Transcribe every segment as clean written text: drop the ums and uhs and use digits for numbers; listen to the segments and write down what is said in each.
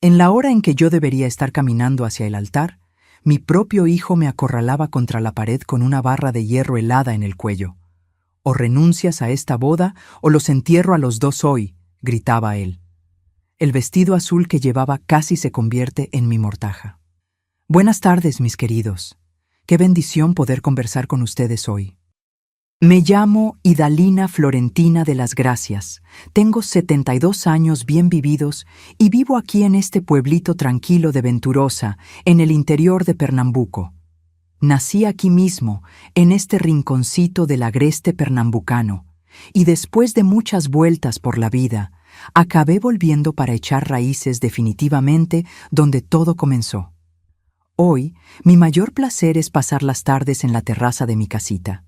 En la hora en que yo debería estar caminando hacia el altar, mi propio hijo me acorralaba contra la pared con una barra de hierro helada en el cuello. «O renuncias a esta boda o los entierro a los dos hoy», gritaba él. El vestido azul que llevaba casi se convierte en mi mortaja. Buenas tardes, mis queridos. Qué bendición poder conversar con ustedes hoy. Me llamo Idalina Florentina de las Gracias. Tengo 72 años bien vividos y vivo aquí en este pueblito tranquilo de Venturosa, en el interior de Pernambuco. Nací aquí mismo, en este rinconcito del agreste pernambucano, y después de muchas vueltas por la vida, acabé volviendo para echar raíces definitivamente donde todo comenzó. Hoy, mi mayor placer es pasar las tardes en la terraza de mi casita,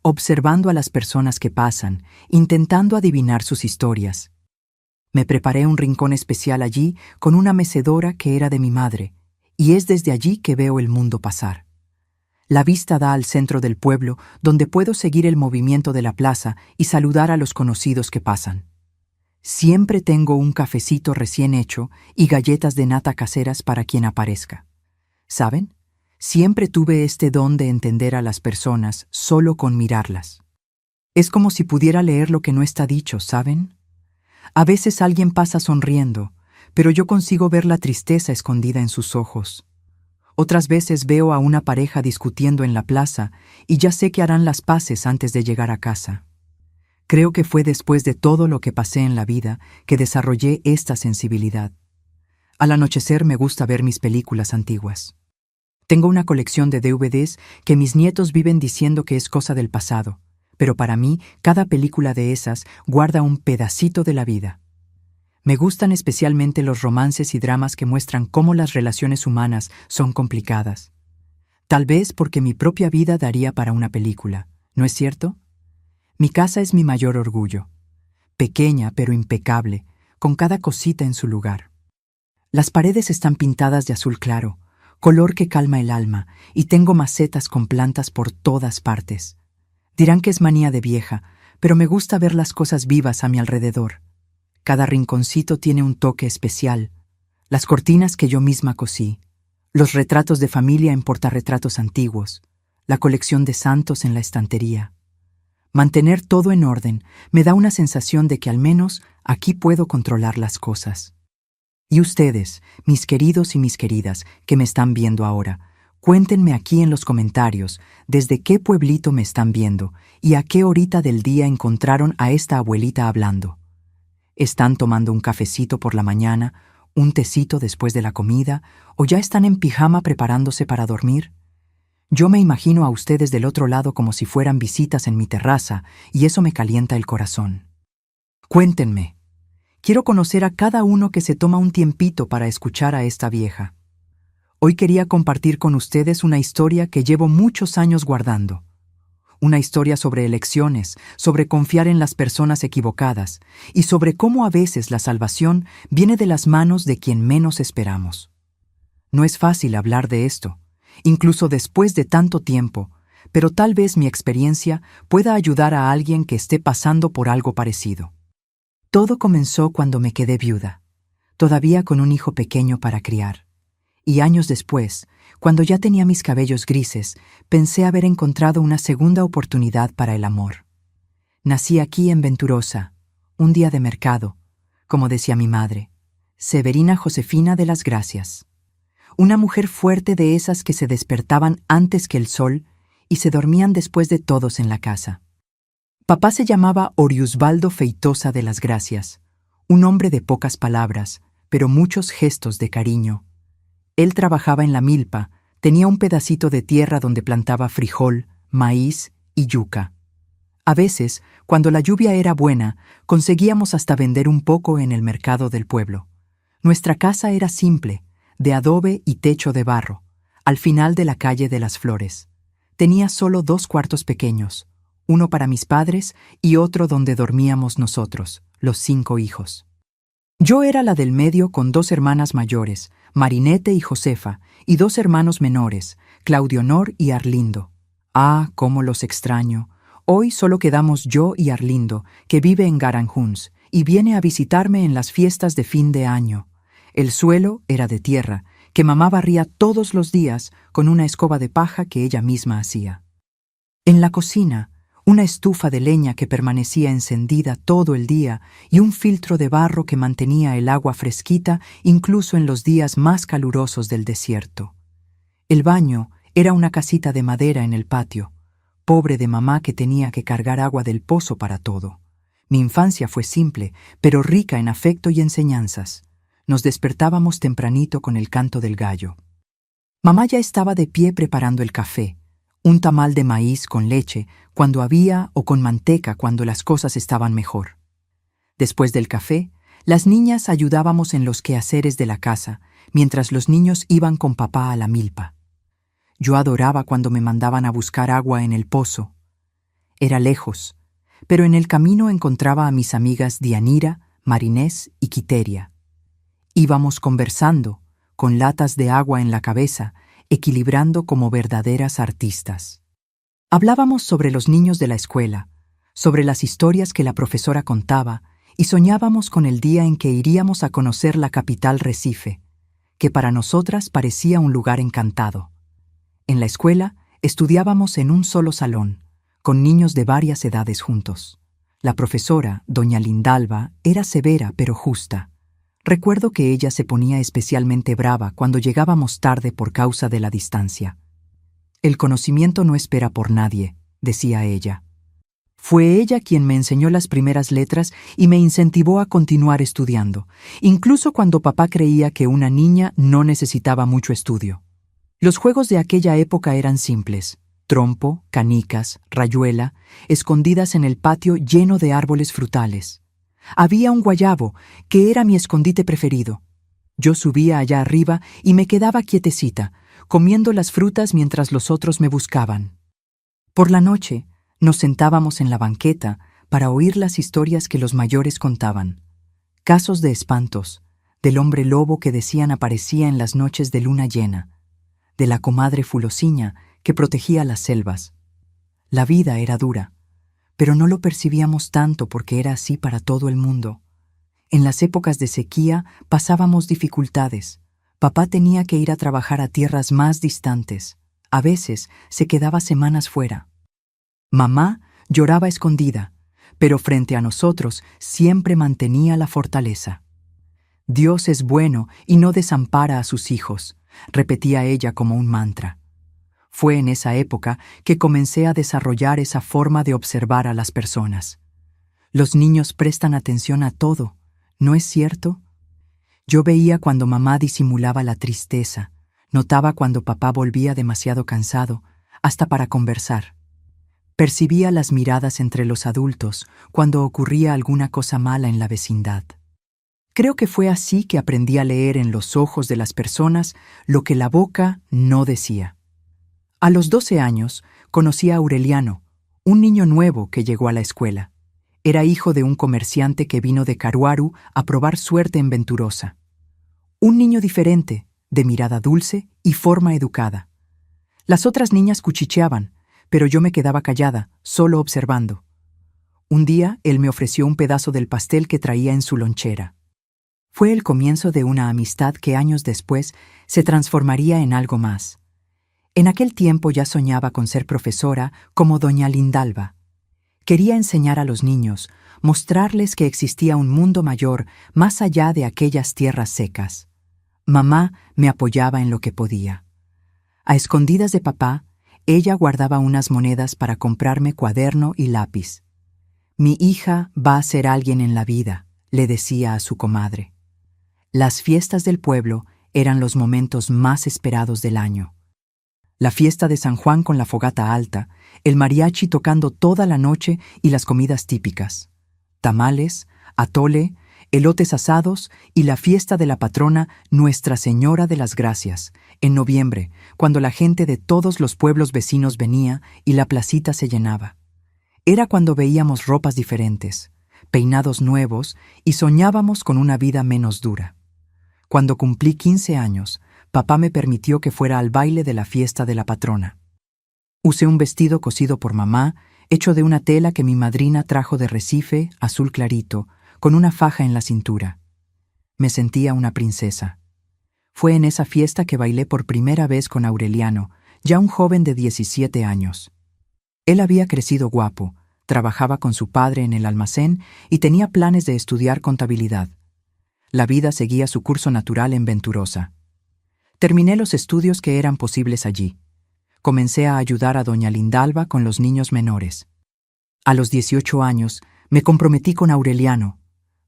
observando a las personas que pasan, intentando adivinar sus historias. Me preparé un rincón especial allí con una mecedora que era de mi madre, y es desde allí que veo el mundo pasar. La vista da al centro del pueblo, donde puedo seguir el movimiento de la plaza y saludar a los conocidos que pasan. Siempre tengo un cafecito recién hecho y galletas de nata caseras para quien aparezca. ¿Saben? Siempre tuve este don de entender a las personas solo con mirarlas. Es como si pudiera leer lo que no está dicho, ¿saben? A veces alguien pasa sonriendo, pero yo consigo ver la tristeza escondida en sus ojos. Otras veces veo a una pareja discutiendo en la plaza y ya sé que harán las paces antes de llegar a casa. Creo que fue después de todo lo que pasé en la vida que desarrollé esta sensibilidad. Al anochecer me gusta ver mis películas antiguas. Tengo una colección de DVDs que mis nietos viven diciendo que es cosa del pasado, pero para mí cada película de esas guarda un pedacito de la vida. Me gustan especialmente los romances y dramas que muestran cómo las relaciones humanas son complicadas. Tal vez porque mi propia vida daría para una película, ¿no es cierto? Mi casa es mi mayor orgullo. Pequeña pero impecable, con cada cosita en su lugar. Las paredes están pintadas de azul claro, color que calma el alma, y tengo macetas con plantas por todas partes. Dirán que es manía de vieja, pero me gusta ver las cosas vivas a mi alrededor. Cada rinconcito tiene un toque especial. Las cortinas que yo misma cosí, los retratos de familia en portarretratos antiguos, la colección de santos en la estantería. Mantener todo en orden me da una sensación de que al menos aquí puedo controlar las cosas. Y ustedes, mis queridos y mis queridas, que me están viendo ahora, cuéntenme aquí en los comentarios desde qué pueblito me están viendo y a qué horita del día encontraron a esta abuelita hablando. ¿Están tomando un cafecito por la mañana, un tecito después de la comida, o ya están en pijama preparándose para dormir? Yo me imagino a ustedes del otro lado como si fueran visitas en mi terraza, y eso me calienta el corazón. Cuéntenme. Quiero conocer a cada uno que se toma un tiempito para escuchar a esta vieja. Hoy quería compartir con ustedes una historia que llevo muchos años guardando. Una historia sobre elecciones, sobre confiar en las personas equivocadas y sobre cómo a veces la salvación viene de las manos de quien menos esperamos. No es fácil hablar de esto, incluso después de tanto tiempo, pero tal vez mi experiencia pueda ayudar a alguien que esté pasando por algo parecido. Todo comenzó cuando me quedé viuda, todavía con un hijo pequeño para criar. Y años después, cuando ya tenía mis cabellos grises, pensé haber encontrado una segunda oportunidad para el amor. Nací aquí en Venturosa, un día de mercado, como decía mi madre, Severina Josefina de las Gracias. Una mujer fuerte de esas que se despertaban antes que el sol y se dormían después de todos en la casa. Papá se llamaba Oriusbaldo Feitosa de las Gracias, un hombre de pocas palabras, pero muchos gestos de cariño. Él trabajaba en la milpa, tenía un pedacito de tierra donde plantaba frijol, maíz y yuca. A veces, cuando la lluvia era buena, conseguíamos hasta vender un poco en el mercado del pueblo. Nuestra casa era simple, de adobe y techo de barro, al final de la calle de las Flores. Tenía solo 2 cuartos pequeños, uno para mis padres y otro donde dormíamos nosotros, los 5 hijos. Yo era la del medio con 2 hermanas mayores, Marinete y Josefa, y 2 hermanos menores, Claudio Honor y Arlindo. Ah, cómo los extraño. Hoy solo quedamos yo y Arlindo, que vive en Garanhuns, y viene a visitarme en las fiestas de fin de año. El suelo era de tierra, que mamá barría todos los días con una escoba de paja que ella misma hacía. En la cocina, una estufa de leña que permanecía encendida todo el día y un filtro de barro que mantenía el agua fresquita incluso en los días más calurosos del desierto. El baño era una casita de madera en el patio, pobre de mamá que tenía que cargar agua del pozo para todo. Mi infancia fue simple, pero rica en afecto y enseñanzas. Nos despertábamos tempranito con el canto del gallo. Mamá ya estaba de pie preparando el café, un tamal de maíz con leche cuando había o con manteca cuando las cosas estaban mejor. Después del café, las niñas ayudábamos en los quehaceres de la casa, mientras los niños iban con papá a la milpa. Yo adoraba cuando me mandaban a buscar agua en el pozo. Era lejos, pero en el camino encontraba a mis amigas Dianira, Marinés y Quiteria. Íbamos conversando, con latas de agua en la cabeza, equilibrando como verdaderas artistas. Hablábamos sobre los niños de la escuela, sobre las historias que la profesora contaba, y soñábamos con el día en que iríamos a conocer la capital Recife, que para nosotras parecía un lugar encantado. En la escuela estudiábamos en un solo salón, con niños de varias edades juntos. La profesora, doña Lindalva, era severa pero justa. Recuerdo que ella se ponía especialmente brava cuando llegábamos tarde por causa de la distancia. El conocimiento no espera por nadie, decía ella. Fue ella quien me enseñó las primeras letras y me incentivó a continuar estudiando, incluso cuando papá creía que una niña no necesitaba mucho estudio. Los juegos de aquella época eran simples: trompo, canicas, rayuela, escondidas en el patio lleno de árboles frutales. Había un guayabo, que era mi escondite preferido. Yo subía allá arriba y me quedaba quietecita, comiendo las frutas mientras los otros me buscaban. Por la noche, nos sentábamos en la banqueta para oír las historias que los mayores contaban. Casos de espantos, del hombre lobo que decían aparecía en las noches de luna llena, de la comadre Fulosiña que protegía las selvas. La vida era dura, pero no lo percibíamos tanto porque era así para todo el mundo. En las épocas de sequía pasábamos dificultades. Papá tenía que ir a trabajar a tierras más distantes. A veces se quedaba semanas fuera. Mamá lloraba escondida, pero frente a nosotros siempre mantenía la fortaleza. Dios es bueno y no desampara a sus hijos, repetía ella como un mantra. Fue en esa época que comencé a desarrollar esa forma de observar a las personas. Los niños prestan atención a todo, ¿no es cierto? Yo veía cuando mamá disimulaba la tristeza, notaba cuando papá volvía demasiado cansado, hasta para conversar. Percibía las miradas entre los adultos cuando ocurría alguna cosa mala en la vecindad. Creo que fue así que aprendí a leer en los ojos de las personas lo que la boca no decía. A los 12 años conocí a Aureliano, un niño nuevo que llegó a la escuela. Era hijo de un comerciante que vino de Caruaru a probar suerte en Venturosa. Un niño diferente, de mirada dulce y forma educada. Las otras niñas cuchicheaban, pero yo me quedaba callada, solo observando. Un día él me ofreció un pedazo del pastel que traía en su lonchera. Fue el comienzo de una amistad que años después se transformaría en algo más. En aquel tiempo ya soñaba con ser profesora como doña Lindalva. Quería enseñar a los niños, mostrarles que existía un mundo mayor más allá de aquellas tierras secas. Mamá me apoyaba en lo que podía. A escondidas de papá, ella guardaba unas monedas para comprarme cuaderno y lápiz. Mi hija va a ser alguien en la vida, le decía a su comadre. Las fiestas del pueblo eran los momentos más esperados del año. La fiesta de San Juan con la fogata alta, el mariachi tocando toda la noche y las comidas típicas. Tamales, atole, elotes asados y la fiesta de la patrona Nuestra Señora de las Gracias, en noviembre, cuando la gente de todos los pueblos vecinos venía y la placita se llenaba. Era cuando veíamos ropas diferentes, peinados nuevos y soñábamos con una vida menos dura. Cuando cumplí 15 años, papá me permitió que fuera al baile de la fiesta de la patrona. Usé un vestido cosido por mamá, hecho de una tela que mi madrina trajo de Recife, azul clarito, con una faja en la cintura. Me sentía una princesa. Fue en esa fiesta que bailé por primera vez con Aureliano, ya un joven de 17 años. Él había crecido guapo, trabajaba con su padre en el almacén y tenía planes de estudiar contabilidad. La vida seguía su curso natural en Venturosa. Terminé los estudios que eran posibles allí. Comencé a ayudar a doña Lindalba con los niños menores. A los 18 años, me comprometí con Aureliano.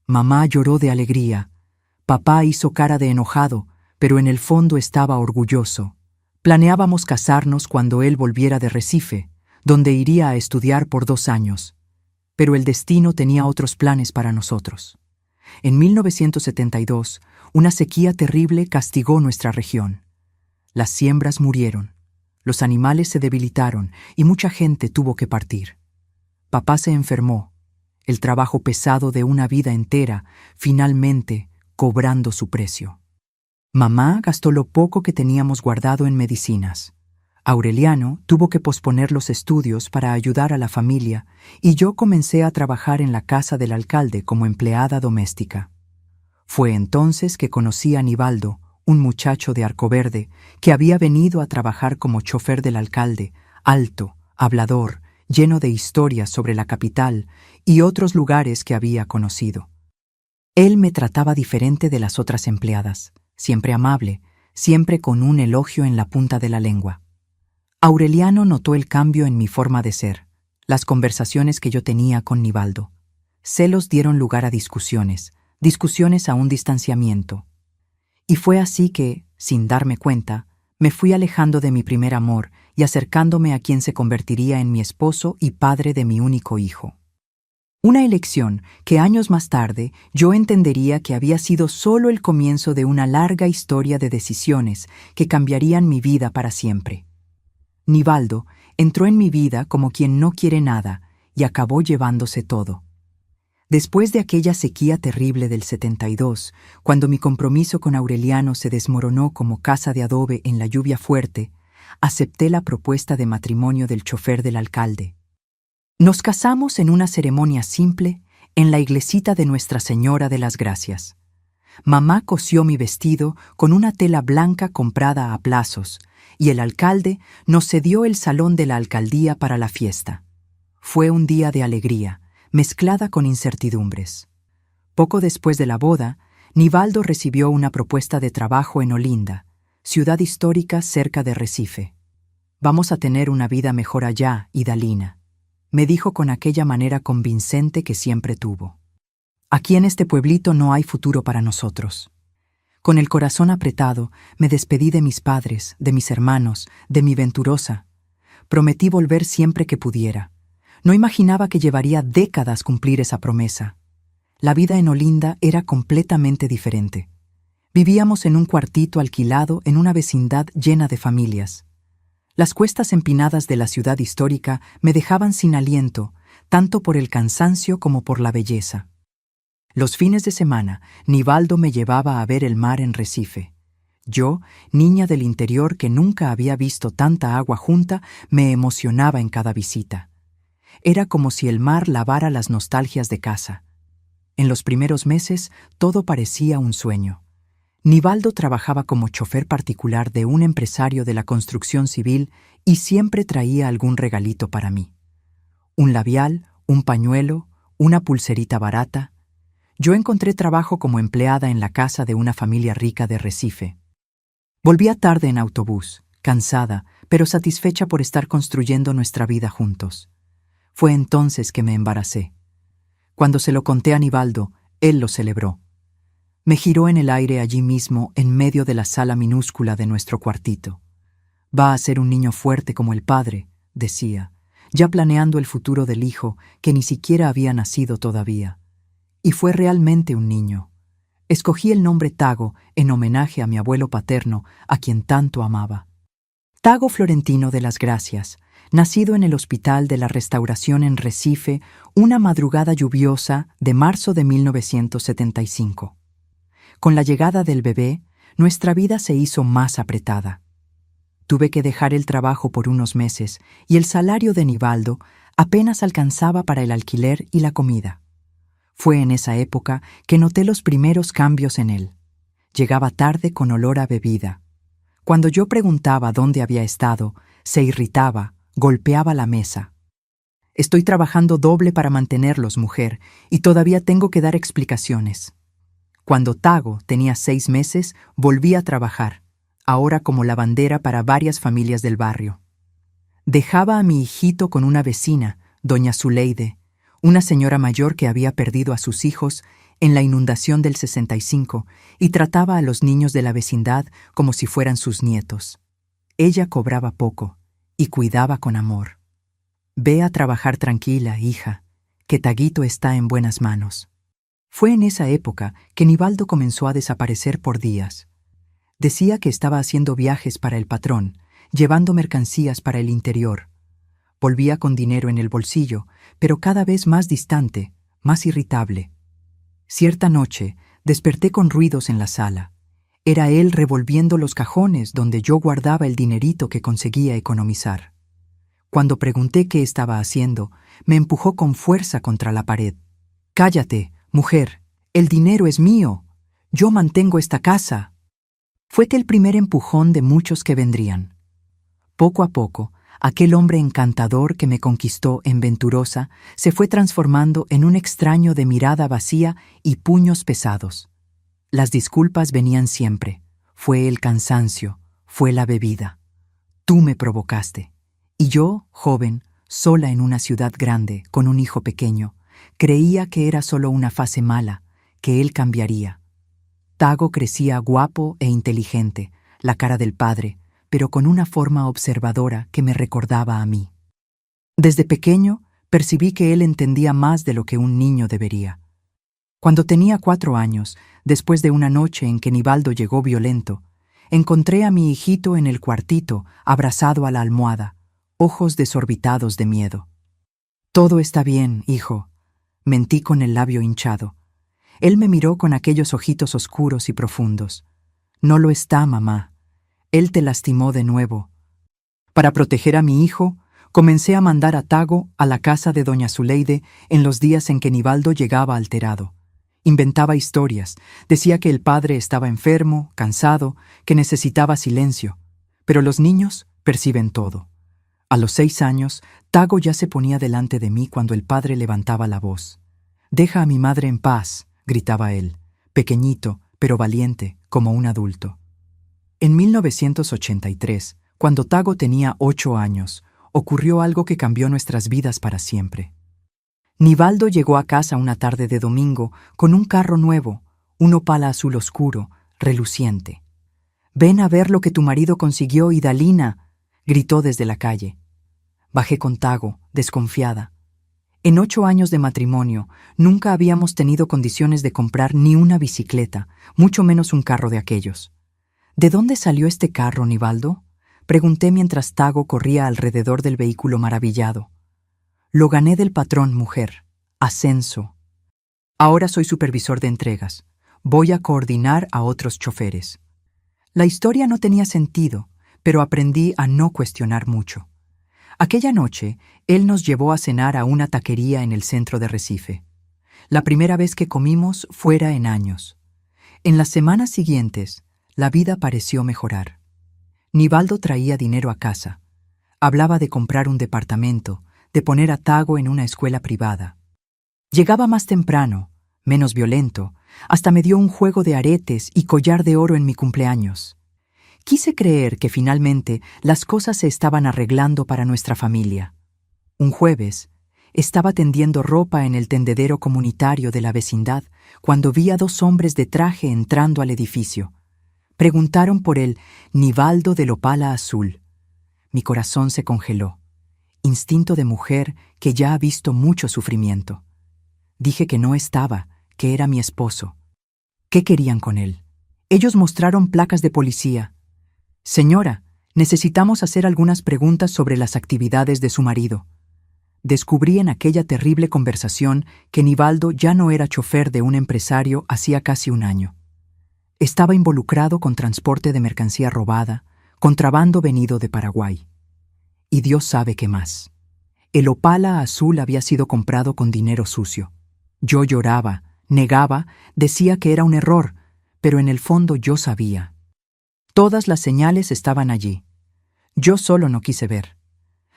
Mamá lloró de alegría. Papá hizo cara de enojado, pero en el fondo estaba orgulloso. Planeábamos casarnos cuando él volviera de Recife, donde iría a estudiar por 2 años. Pero el destino tenía otros planes para nosotros. En 1972, una sequía terrible castigó nuestra región. Las siembras murieron, los animales se debilitaron y mucha gente tuvo que partir. Papá se enfermó, el trabajo pesado de una vida entera, finalmente cobrando su precio. Mamá gastó lo poco que teníamos guardado en medicinas. Aureliano tuvo que posponer los estudios para ayudar a la familia y yo comencé a trabajar en la casa del alcalde como empleada doméstica. Fue entonces que conocí a Nivaldo, un muchacho de Arcoverde que había venido a trabajar como chofer del alcalde, alto, hablador, lleno de historias sobre la capital y otros lugares que había conocido. Él me trataba diferente de las otras empleadas, siempre amable, siempre con un elogio en la punta de la lengua. Aureliano notó el cambio en mi forma de ser, las conversaciones que yo tenía con Nivaldo. Celos dieron lugar a discusiones a un distanciamiento. Y fue así que, sin darme cuenta, me fui alejando de mi primer amor y acercándome a quien se convertiría en mi esposo y padre de mi único hijo. Una elección que años más tarde yo entendería que había sido solo el comienzo de una larga historia de decisiones que cambiarían mi vida para siempre. Nivaldo entró en mi vida como quien no quiere nada y acabó llevándose todo. Después de aquella sequía terrible del 72, cuando mi compromiso con Aureliano se desmoronó como casa de adobe en la lluvia fuerte, acepté la propuesta de matrimonio del chofer del alcalde. Nos casamos en una ceremonia simple en la iglesita de Nuestra Señora de las Gracias. Mamá cosió mi vestido con una tela blanca comprada a plazos, y el alcalde nos cedió el salón de la alcaldía para la fiesta. Fue un día de alegría, mezclada con incertidumbres. Poco después de la boda, Nivaldo recibió una propuesta de trabajo en Olinda, ciudad histórica cerca de Recife. «Vamos a tener una vida mejor allá, Idalina», me dijo con aquella manera convincente que siempre tuvo. «Aquí en este pueblito no hay futuro para nosotros». Con el corazón apretado, me despedí de mis padres, de mis hermanos, de mi Venturosa. Prometí volver siempre que pudiera. No imaginaba que llevaría décadas cumplir esa promesa. La vida en Olinda era completamente diferente. Vivíamos en un cuartito alquilado en una vecindad llena de familias. Las cuestas empinadas de la ciudad histórica me dejaban sin aliento, tanto por el cansancio como por la belleza. Los fines de semana, Nivaldo me llevaba a ver el mar en Recife. Yo, niña del interior que nunca había visto tanta agua junta, me emocionaba en cada visita. Era como si el mar lavara las nostalgias de casa. En los primeros meses, todo parecía un sueño. Nivaldo trabajaba como chofer particular de un empresario de la construcción civil y siempre traía algún regalito para mí. Un labial, un pañuelo, una pulserita barata. Yo encontré trabajo como empleada en la casa de una familia rica de Recife. Volvía tarde en autobús, cansada, pero satisfecha por estar construyendo nuestra vida juntos. Fue entonces que me embaracé. Cuando se lo conté a Nivaldo, él lo celebró. Me giró en el aire allí mismo, en medio de la sala minúscula de nuestro cuartito. «Va a ser un niño fuerte como el padre», decía, ya planeando el futuro del hijo que ni siquiera había nacido todavía. Y fue realmente un niño. Escogí el nombre Tago en homenaje a mi abuelo paterno, a quien tanto amaba. Tago Florentino de las Gracias, nacido en el Hospital de la Restauración en Recife una madrugada lluviosa de marzo de 1975. Con la llegada del bebé, nuestra vida se hizo más apretada. Tuve que dejar el trabajo por unos meses y el salario de Nivaldo apenas alcanzaba para el alquiler y la comida. Fue en esa época que noté los primeros cambios en él. Llegaba tarde con olor a bebida. Cuando yo preguntaba dónde había estado, se irritaba, golpeaba la mesa. Estoy trabajando doble para mantenerlos, mujer, y todavía tengo que dar explicaciones. Cuando Tago tenía 6 meses, volví a trabajar, ahora como lavandera para varias familias del barrio. Dejaba a mi hijito con una vecina, doña Zuleide, una señora mayor que había perdido a sus hijos en la inundación del 65 y trataba a los niños de la vecindad como si fueran sus nietos. Ella cobraba poco y cuidaba con amor. Ve a trabajar tranquila, hija, que Taguito está en buenas manos. Fue en esa época que Nivaldo comenzó a desaparecer por días. Decía que estaba haciendo viajes para el patrón, llevando mercancías para el interior. Volvía con dinero en el bolsillo, pero cada vez más distante, más irritable. Cierta noche, desperté con ruidos en la sala. Era él revolviendo los cajones donde yo guardaba el dinerito que conseguía economizar. Cuando pregunté qué estaba haciendo, me empujó con fuerza contra la pared. «Cállate, mujer, el dinero es mío. Yo mantengo esta casa». Fue el primer empujón de muchos que vendrían. Poco a poco, aquel hombre encantador que me conquistó en Venturosa se fue transformando en un extraño de mirada vacía y puños pesados. Las disculpas venían siempre. Fue el cansancio, fue la bebida. Tú me provocaste. Y yo, joven, sola en una ciudad grande, con un hijo pequeño, creía que era solo una fase mala, que él cambiaría. Tago crecía guapo e inteligente, la cara del padre, pero con una forma observadora que me recordaba a mí. Desde pequeño, percibí que él entendía más de lo que un niño debería. Cuando tenía 4 años, después de una noche en que Nivaldo llegó violento, encontré a mi hijito en el cuartito, abrazado a la almohada, ojos desorbitados de miedo. «Todo está bien, hijo», mentí con el labio hinchado. Él me miró con aquellos ojitos oscuros y profundos. «No lo está, mamá. Él te lastimó de nuevo». Para proteger a mi hijo, comencé a mandar a Tago a la casa de doña Zuleide en los días en que Nivaldo llegaba alterado. Inventaba historias, decía que el padre estaba enfermo, cansado, que necesitaba silencio. Pero los niños perciben todo. A los 6 años, Tago ya se ponía delante de mí cuando el padre levantaba la voz. «Deja a mi madre en paz», gritaba él, pequeñito, pero valiente, como un adulto. En 1983, cuando Tago tenía 8 años, ocurrió algo que cambió nuestras vidas para siempre. Nivaldo llegó a casa una tarde de domingo con un carro nuevo, un Opala azul oscuro, reluciente. «Ven a ver lo que tu marido consiguió, Idalina», gritó desde la calle. Bajé con Tago, desconfiada. En 8 años de matrimonio, nunca habíamos tenido condiciones de comprar ni una bicicleta, mucho menos un carro de aquellos. «¿De dónde salió este carro, Nivaldo?», pregunté mientras Tago corría alrededor del vehículo maravillado. «Lo gané del patrón, mujer. Ascenso. Ahora soy supervisor de entregas. Voy a coordinar a otros choferes». La historia no tenía sentido, pero aprendí a no cuestionar mucho. Aquella noche, él nos llevó a cenar a una taquería en el centro de Recife. La primera vez que comimos fuera en años. En las semanas siguientes, la vida pareció mejorar. Nivaldo traía dinero a casa. Hablaba de comprar un departamento, de poner a Tago en una escuela privada. Llegaba más temprano, menos violento, hasta me dio un juego de aretes y collar de oro en mi cumpleaños. Quise creer que finalmente las cosas se estaban arreglando para nuestra familia. Un jueves, estaba tendiendo ropa en el tendedero comunitario de la vecindad cuando vi a 2 hombres de traje entrando al edificio. Preguntaron por el Nivaldo del Opala azul. Mi corazón se congeló. Instinto de mujer que ya ha visto mucho sufrimiento. Dije que no estaba, que era mi esposo. ¿Qué querían con él? Ellos mostraron placas de policía. «Señora, necesitamos hacer algunas preguntas sobre las actividades de su marido». Descubrí en aquella terrible conversación que Nivaldo ya no era chofer de un empresario hacía casi un año. Estaba involucrado con transporte de mercancía robada, contrabando venido de Paraguay. Y Dios sabe qué más. El Opala azul había sido comprado con dinero sucio. Yo lloraba, negaba, decía que era un error, pero en el fondo yo sabía. Todas las señales estaban allí. Yo solo no quise ver.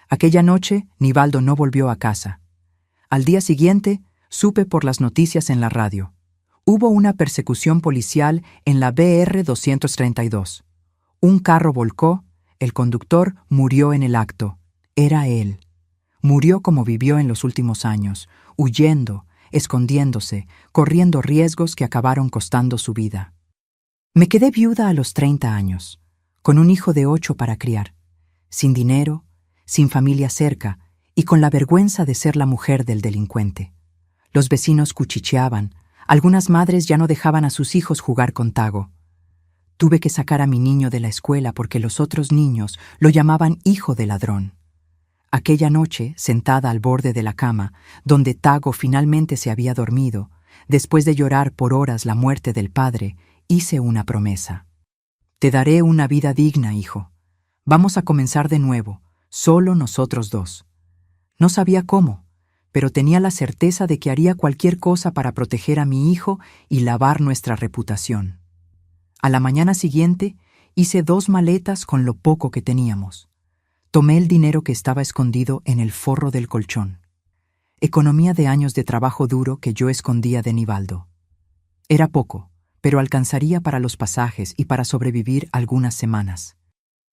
Aquella noche, Nivaldo no volvió a casa. Al día siguiente, supe por las noticias en la radio. Hubo una persecución policial en la BR 232. Un carro volcó, el conductor murió en el acto. Era él. Murió como vivió en los últimos años, huyendo, escondiéndose, corriendo riesgos que acabaron costando su vida. Me quedé viuda a los 30 años, con un hijo de 8 para criar, sin dinero, sin familia cerca y con la vergüenza de ser la mujer del delincuente. Los vecinos cuchicheaban, algunas madres ya no dejaban a sus hijos jugar con Tago. Tuve que sacar a mi niño de la escuela porque los otros niños lo llamaban hijo de ladrón. Aquella noche, sentada al borde de la cama, donde Tago finalmente se había dormido, después de llorar por horas la muerte del padre, hice una promesa. Te daré una vida digna, hijo. Vamos a comenzar de nuevo, solo nosotros dos. No sabía cómo, pero tenía la certeza de que haría cualquier cosa para proteger a mi hijo y lavar nuestra reputación. A la mañana siguiente, hice 2 maletas con lo poco que teníamos. Tomé el dinero que estaba escondido en el forro del colchón. Economía de años de trabajo duro que yo escondía de Nivaldo. Era poco, pero alcanzaría para los pasajes y para sobrevivir algunas semanas.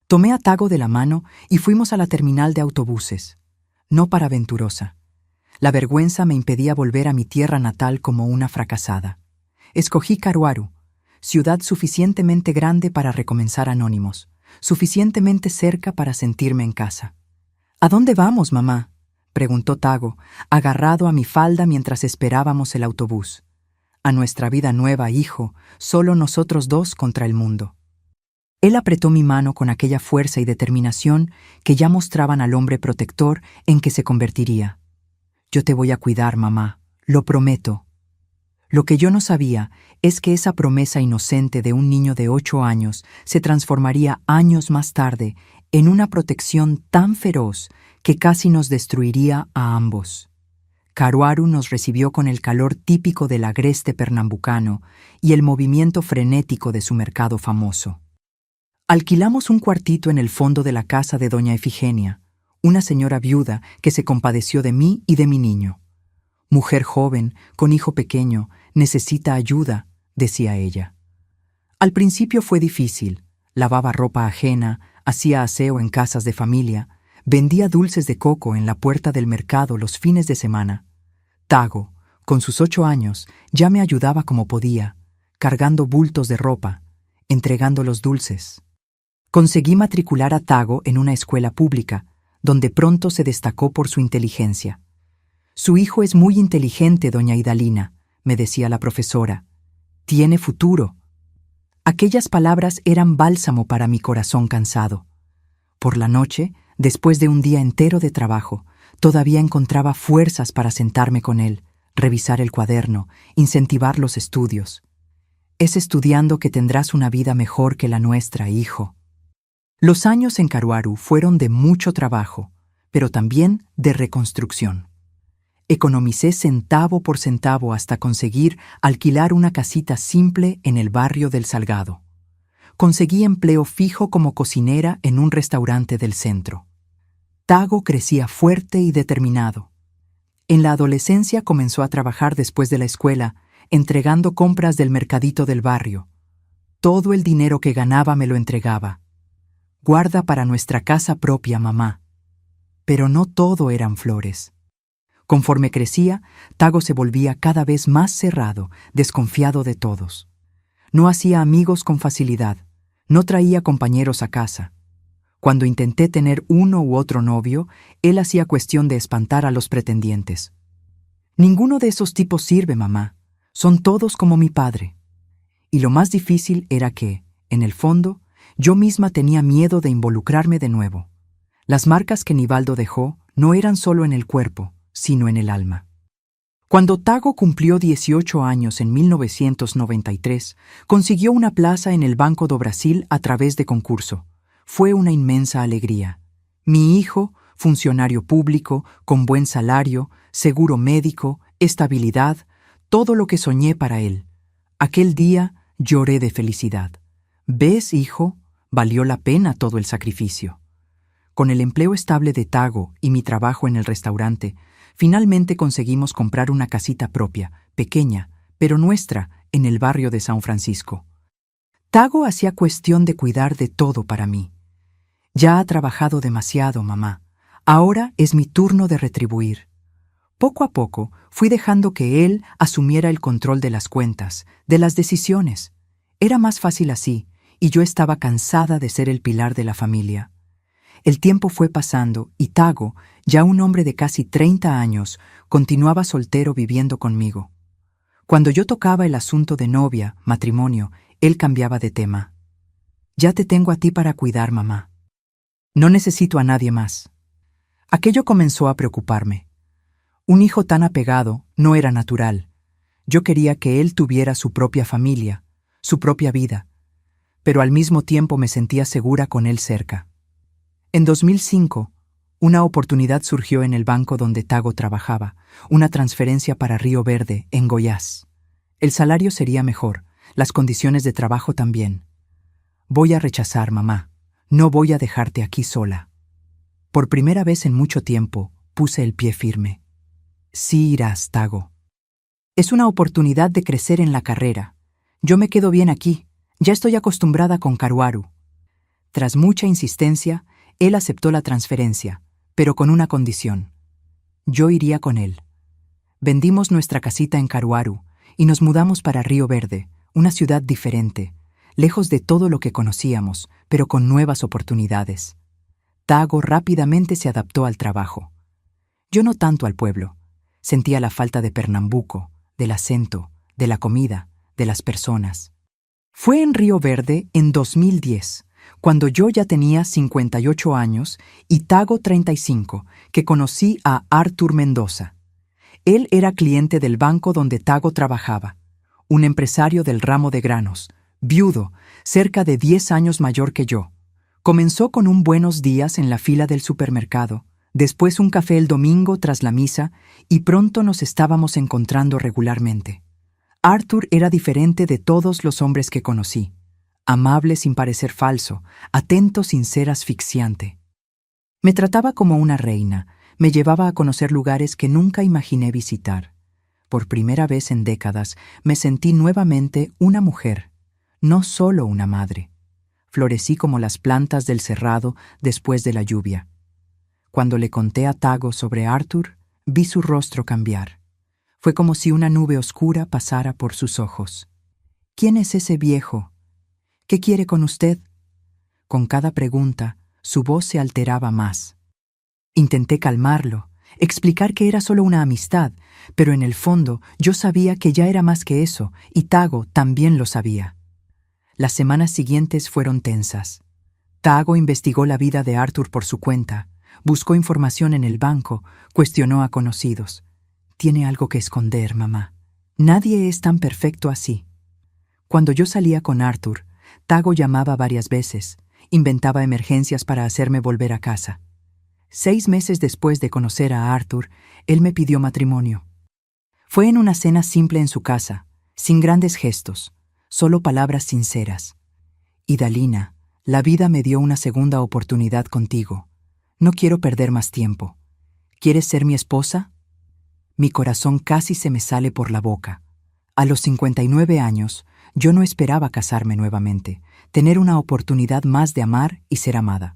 Tomé a Tago de la mano y fuimos a la terminal de autobuses. No para Venturosa. La vergüenza me impedía volver a mi tierra natal como una fracasada. Escogí Caruaru, ciudad suficientemente grande para recomenzar anónimos, suficientemente cerca para sentirme en casa. ¿A dónde vamos, mamá?, preguntó Tago, agarrado a mi falda mientras esperábamos el autobús. A nuestra vida nueva, hijo, solo nosotros dos contra el mundo. Él apretó mi mano con aquella fuerza y determinación que ya mostraban al hombre protector en que se convertiría. Yo te voy a cuidar, mamá, lo prometo. Lo que yo no sabía es que esa promesa inocente de un niño de 8 años se transformaría años más tarde en una protección tan feroz que casi nos destruiría a ambos. Caruaru nos recibió con el calor típico del agreste pernambucano y el movimiento frenético de su mercado famoso. Alquilamos un cuartito en el fondo de la casa de doña Efigenia, una señora viuda que se compadeció de mí y de mi niño. Mujer joven, con hijo pequeño, necesita ayuda, decía ella. Al principio fue difícil. Lavaba ropa ajena, hacía aseo en casas de familia, vendía dulces de coco en la puerta del mercado los fines de semana. Tago, con sus 8 años, ya me ayudaba como podía, cargando bultos de ropa, entregando los dulces. Conseguí matricular a Tago en una escuela pública, donde pronto se destacó por su inteligencia. Su hijo es muy inteligente, doña Idalina, me decía la profesora. Tiene futuro. Aquellas palabras eran bálsamo para mi corazón cansado. Por la noche, después de un día entero de trabajo, todavía encontraba fuerzas para sentarme con él, revisar el cuaderno, incentivar los estudios. Es estudiando que tendrás una vida mejor que la nuestra, hijo. Los años en Caruaru fueron de mucho trabajo, pero también de reconstrucción. Economicé centavo por centavo hasta conseguir alquilar una casita simple en el barrio del Salgado. Conseguí empleo fijo como cocinera en un restaurante del centro. Tago crecía fuerte y determinado. En la adolescencia comenzó a trabajar después de la escuela, entregando compras del mercadito del barrio. Todo el dinero que ganaba me lo entregaba. Guarda para nuestra casa propia, mamá. Pero no todo eran flores. Conforme crecía, Tago se volvía cada vez más cerrado, desconfiado de todos. No hacía amigos con facilidad, no traía compañeros a casa. Cuando intenté tener uno u otro novio, él hacía cuestión de espantar a los pretendientes. Ninguno de esos tipos sirve, mamá. Son todos como mi padre. Y lo más difícil era que, en el fondo, yo misma tenía miedo de involucrarme de nuevo. Las marcas que Nivaldo dejó no eran solo en el cuerpo, sino en el alma. Cuando Tago cumplió 18 años en 1993, consiguió una plaza en el Banco do Brasil a través de concurso. Fue una inmensa alegría. Mi hijo, funcionario público, con buen salario, seguro médico, estabilidad, todo lo que soñé para él. Aquel día lloré de felicidad. ¿Ves, hijo? Valió la pena todo el sacrificio. Con el empleo estable de Tago y mi trabajo en el restaurante, finalmente conseguimos comprar una casita propia, pequeña, pero nuestra, en el barrio de San Francisco. Tago hacía cuestión de cuidar de todo para mí. Ya ha trabajado demasiado, mamá. Ahora es mi turno de retribuir. Poco a poco fui dejando que él asumiera el control de las cuentas, de las decisiones. Era más fácil así, y yo estaba cansada de ser el pilar de la familia. El tiempo fue pasando y Tago, ya un hombre de casi 30 años, continuaba soltero viviendo conmigo. Cuando yo tocaba el asunto de novia, matrimonio, él cambiaba de tema. Ya te tengo a ti para cuidar, mamá. No necesito a nadie más. Aquello comenzó a preocuparme. Un hijo tan apegado no era natural. Yo quería que él tuviera su propia familia, su propia vida, pero al mismo tiempo me sentía segura con él cerca. En 2005, una oportunidad surgió en el banco donde Tago trabajaba, una transferencia para Río Verde, en Goiás. El salario sería mejor, las condiciones de trabajo también. Voy a rechazar, mamá. No voy a dejarte aquí sola. Por primera vez en mucho tiempo, puse el pie firme. Sí irás, Tago. Es una oportunidad de crecer en la carrera. Yo me quedo bien aquí. Ya estoy acostumbrada con Caruaru. Tras mucha insistencia, él aceptó la transferencia, pero con una condición. Yo iría con él. Vendimos nuestra casita en Caruaru y nos mudamos para Río Verde, una ciudad diferente, lejos de todo lo que conocíamos, pero con nuevas oportunidades. Tago rápidamente se adaptó al trabajo. Yo no tanto al pueblo. Sentía la falta de Pernambuco, del acento, de la comida, de las personas. Fue en Río Verde en 2010, cuando yo ya tenía 58 años y Tago 35, que conocí a Arthur Mendoza. Él era cliente del banco donde Tago trabajaba, un empresario del ramo de granos, viudo, cerca de 10 años mayor que yo. Comenzó con un buenos días en la fila del supermercado, después un café el domingo tras la misa y pronto nos estábamos encontrando regularmente. Arthur era diferente de todos los hombres que conocí. Amable sin parecer falso, atento sin ser asfixiante. Me trataba como una reina, me llevaba a conocer lugares que nunca imaginé visitar. Por primera vez en décadas me sentí nuevamente una mujer, no solo una madre. Florecí como las plantas del cerrado después de la lluvia. Cuando le conté a Tago sobre Arthur, vi su rostro cambiar. Fue como si una nube oscura pasara por sus ojos. ¿Quién es ese viejo? ¿Qué quiere con usted? Con cada pregunta, su voz se alteraba más. Intenté calmarlo, explicar que era solo una amistad, pero en el fondo yo sabía que ya era más que eso, y Tago también lo sabía. Las semanas siguientes fueron tensas. Tago investigó la vida de Arthur por su cuenta, buscó información en el banco, cuestionó a conocidos. Tiene algo que esconder, mamá. Nadie es tan perfecto así. Cuando yo salía con Arthur, Tago llamaba varias veces, inventaba emergencias para hacerme volver a casa. 6 meses después de conocer a Arthur, él me pidió matrimonio. Fue en una cena simple en su casa, sin grandes gestos, solo palabras sinceras. Idalina, la vida me dio una segunda oportunidad contigo. No quiero perder más tiempo. ¿Quieres ser mi esposa? Mi corazón casi se me sale por la boca. A los 59 años, yo no esperaba casarme nuevamente, tener una oportunidad más de amar y ser amada.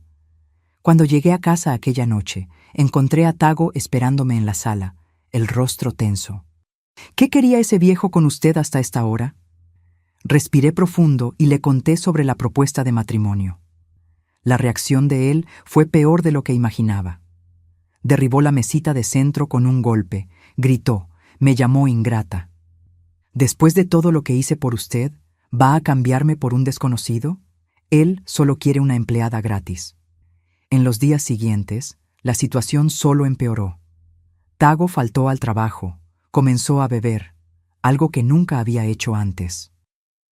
Cuando llegué a casa aquella noche, encontré a Tago esperándome en la sala, el rostro tenso. ¿Qué quería ese viejo con usted hasta esta hora? Respiré profundo y le conté sobre la propuesta de matrimonio. La reacción de él fue peor de lo que imaginaba. Derribó la mesita de centro con un golpe, gritó, me llamó ingrata. Después de todo lo que hice por usted, ¿va a cambiarme por un desconocido? Él solo quiere una empleada gratis. En los días siguientes, la situación solo empeoró. Tago faltó al trabajo, comenzó a beber, algo que nunca había hecho antes.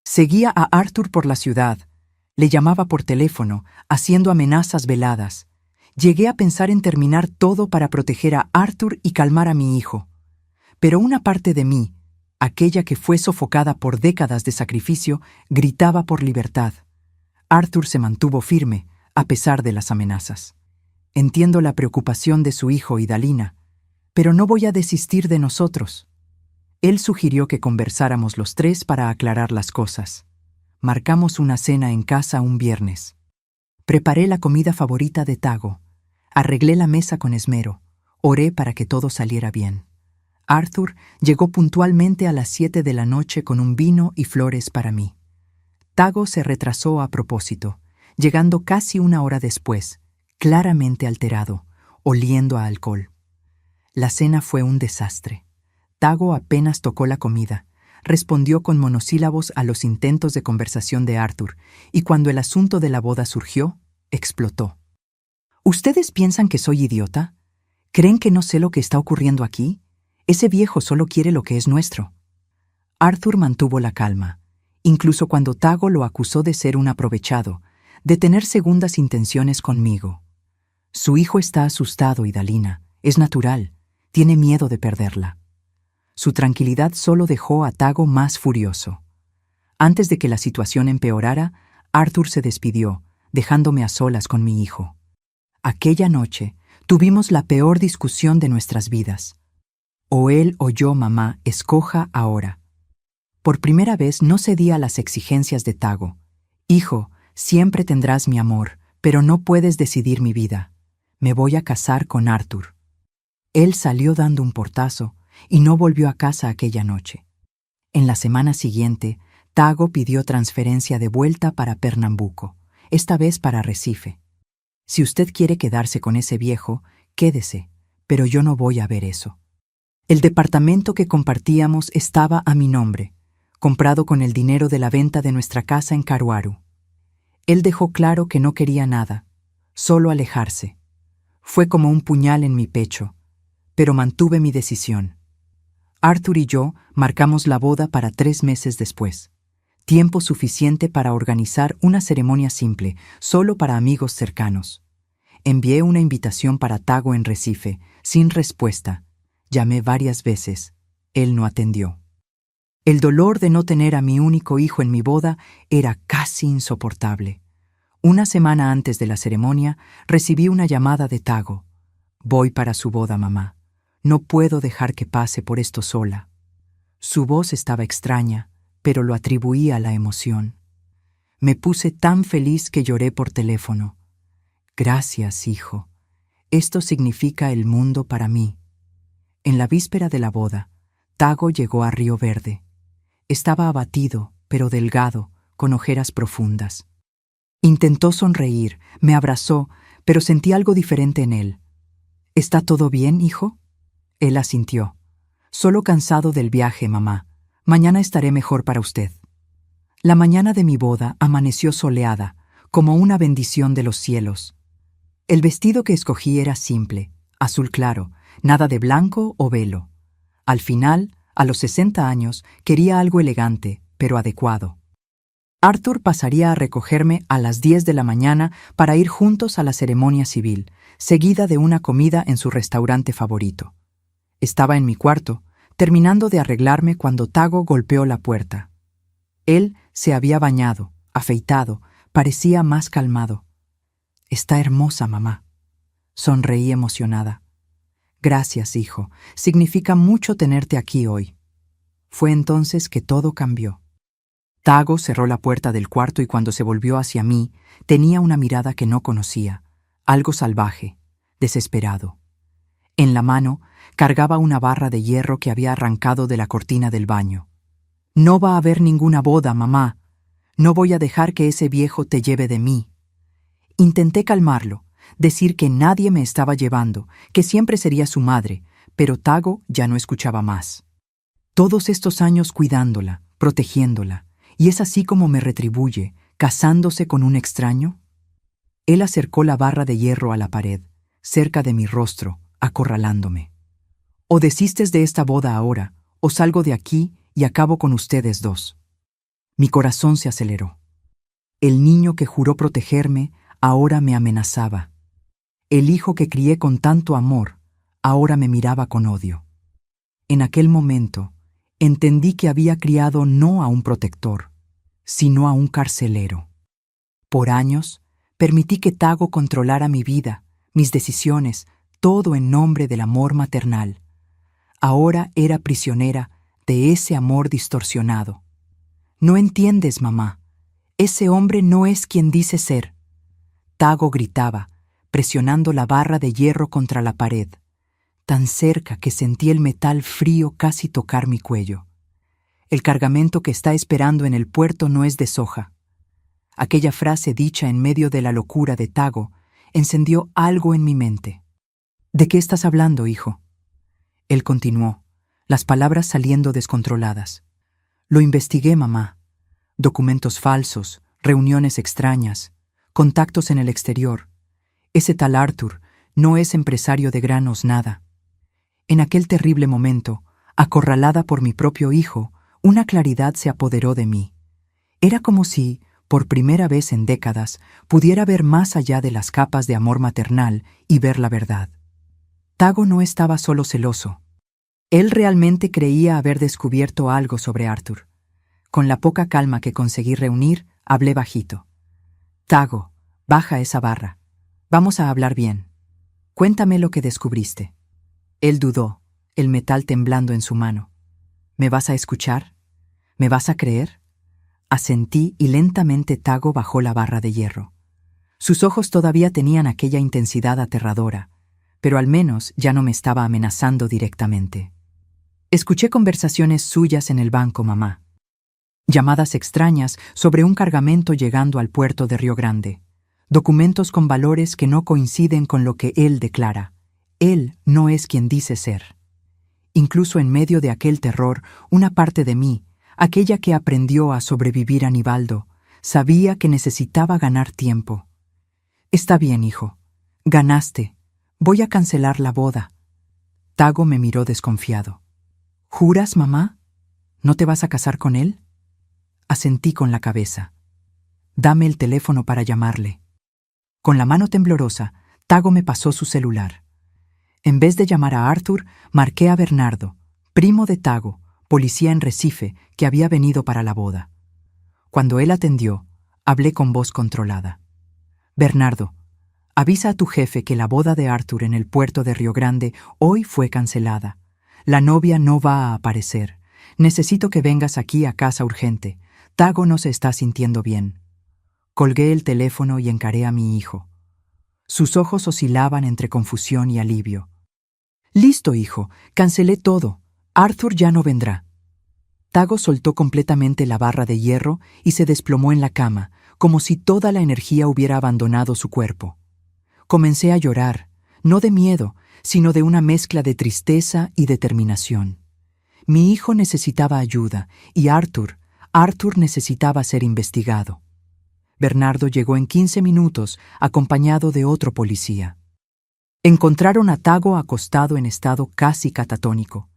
Seguía a Arthur por la ciudad, le llamaba por teléfono, haciendo amenazas veladas. Llegué a pensar en terminar todo para proteger a Arthur y calmar a mi hijo. Pero una parte de mí, Aquella que fue sofocada por décadas de sacrificio gritaba por libertad. Arthur se mantuvo firme, a pesar de las amenazas. Entiendo la preocupación de su hijo y Dalina, pero no voy a desistir de nosotros. Él sugirió que conversáramos los tres para aclarar las cosas. Marcamos una cena en casa un viernes. Preparé la comida favorita de Tago. Arreglé la mesa con esmero. Oré para que todo saliera bien. Arthur llegó puntualmente a las 7 de la noche con un vino y flores para mí. Tago se retrasó a propósito, llegando casi una hora después, claramente alterado, oliendo a alcohol. La cena fue un desastre. Tago apenas tocó la comida, respondió con monosílabos a los intentos de conversación de Arthur, y cuando el asunto de la boda surgió, explotó. ¿Ustedes piensan que soy idiota? ¿Creen que no sé lo que está ocurriendo aquí? Ese viejo solo quiere lo que es nuestro. Arthur mantuvo la calma, incluso cuando Tago lo acusó de ser un aprovechado, de tener segundas intenciones conmigo. Su hijo está asustado, Idalina. Es natural. Tiene miedo de perderla. Su tranquilidad solo dejó a Tago más furioso. Antes de que la situación empeorara, Arthur se despidió, dejándome a solas con mi hijo. Aquella noche tuvimos la peor discusión de nuestras vidas. O él o yo, mamá, escoja ahora. Por primera vez no cedí a las exigencias de Tago. Hijo, siempre tendrás mi amor, pero no puedes decidir mi vida. Me voy a casar con Arthur. Él salió dando un portazo y no volvió a casa aquella noche. En la semana siguiente, Tago pidió transferencia de vuelta para Pernambuco, esta vez para Recife. Si usted quiere quedarse con ese viejo, quédese, pero yo no voy a ver eso. El departamento que compartíamos estaba a mi nombre, comprado con el dinero de la venta de nuestra casa en Caruaru. Él dejó claro que no quería nada, solo alejarse. Fue como un puñal en mi pecho, pero mantuve mi decisión. Arthur y yo marcamos la boda para 3 meses después, tiempo suficiente para organizar una ceremonia simple, solo para amigos cercanos. Envié una invitación para Tago en Recife, sin respuesta. Llamé varias veces. Él no atendió. El dolor de no tener a mi único hijo en mi boda era casi insoportable. Una semana antes de la ceremonia, recibí una llamada de Tago. Voy para su boda, mamá. No puedo dejar que pase por esto sola. Su voz estaba extraña, pero lo atribuí a la emoción. Me puse tan feliz que lloré por teléfono. Gracias, hijo. Esto significa el mundo para mí. En la víspera de la boda, Tago llegó a Río Verde. Estaba abatido, pero delgado, con ojeras profundas. Intentó sonreír, me abrazó, pero sentí algo diferente en él. ¿Está todo bien, hijo? Él asintió. Solo cansado del viaje, mamá. Mañana estaré mejor para usted. La mañana de mi boda amaneció soleada, como una bendición de los cielos. El vestido que escogí era simple, azul claro, nada de blanco o velo. Al final, a los 60 años, quería algo elegante, pero adecuado. Arthur pasaría a recogerme a las 10 de la mañana para ir juntos a la ceremonia civil, seguida de una comida en su restaurante favorito. Estaba en mi cuarto, terminando de arreglarme cuando Tago golpeó la puerta. Él se había bañado, afeitado, parecía más calmado. «Está hermosa, mamá». Sonreí emocionada. «Gracias, hijo. Significa mucho tenerte aquí hoy». Fue entonces que todo cambió. Tago cerró la puerta del cuarto y cuando se volvió hacia mí, tenía una mirada que no conocía, algo salvaje, desesperado. En la mano, cargaba una barra de hierro que había arrancado de la cortina del baño. «No va a haber ninguna boda, mamá. No voy a dejar que ese viejo te lleve de mí». Intenté calmarlo, decir que nadie me estaba llevando, que siempre sería su madre, pero Tago ya no escuchaba más. Todos estos años cuidándola, protegiéndola, y es así como me retribuye, casándose con un extraño. Él acercó la barra de hierro a la pared, cerca de mi rostro, acorralándome. «O desistes de esta boda ahora, o salgo de aquí y acabo con ustedes dos». Mi corazón se aceleró. El niño que juró protegerme ahora me amenazaba. El hijo que crié con tanto amor ahora me miraba con odio. En aquel momento, Entendí que había criado no a un protector, sino a un carcelero. Por años, permití que Tago controlara mi vida, mis decisiones, todo en nombre del amor maternal. Ahora era prisionera de ese amor distorsionado. No entiendes, mamá. Ese hombre no es quien dice ser. Tago gritaba, presionando la barra de hierro contra la pared, tan cerca que sentí el metal frío casi tocar mi cuello. El cargamento que está esperando en el puerto no es de soja. Aquella frase dicha en medio de la locura de Tago encendió algo en mi mente. ¿De qué estás hablando, hijo? Él continuó, las palabras saliendo descontroladas. Lo investigué, mamá. Documentos falsos, reuniones extrañas, contactos en el exterior. Ese tal Arthur no es empresario de granos nada. En aquel terrible momento, acorralada por mi propio hijo, una claridad se apoderó de mí. Era como si, por primera vez en décadas, pudiera ver más allá de las capas de amor maternal y ver la verdad. Tago no estaba solo celoso. Él realmente creía haber descubierto algo sobre Arthur. Con la poca calma que conseguí reunir, hablé bajito. Tago, baja esa barra. Vamos a hablar bien. Cuéntame lo que descubriste. Él dudó, el metal temblando en su mano. ¿Me vas a escuchar? ¿Me vas a creer? Asentí y lentamente Tago bajó la barra de hierro. Sus ojos todavía tenían aquella intensidad aterradora, pero al menos ya no me estaba amenazando directamente. Escuché conversaciones suyas en el banco, mamá. Llamadas extrañas sobre un cargamento llegando al puerto de Río Grande. Documentos con valores que no coinciden con lo que él declara. Él no es quien dice ser. Incluso en medio de aquel terror, una parte de mí, aquella que aprendió a sobrevivir a Nivaldo, sabía que necesitaba ganar tiempo. Está bien, hijo. Ganaste. Voy a cancelar la boda. Tago me miró desconfiado. ¿Juras, mamá? ¿No te vas a casar con él? Asentí con la cabeza. Dame el teléfono para llamarle. Con la mano temblorosa, Tago me pasó su celular. En vez de llamar a Arthur, marqué a Bernardo, primo de Tago, policía en Recife, que había venido para la boda. Cuando él atendió, hablé con voz controlada. Bernardo, avisa a tu jefe que la boda de Arthur en el puerto de Río Grande hoy fue cancelada. La novia no va a aparecer. Necesito que vengas aquí a casa urgente. Tago no se está sintiendo bien. Colgué el teléfono y encaré a mi hijo. Sus ojos oscilaban entre confusión y alivio. Listo, hijo, cancelé todo. Arthur ya no vendrá. Tago soltó completamente la barra de hierro y se desplomó en la cama, como si toda la energía hubiera abandonado su cuerpo. Comencé a llorar, no de miedo, sino de una mezcla de tristeza y determinación. Mi hijo necesitaba ayuda y Arthur necesitaba ser investigado. Bernardo llegó en 15 minutos, acompañado de otro policía. Encontraron a Tago acostado en estado casi catatónico,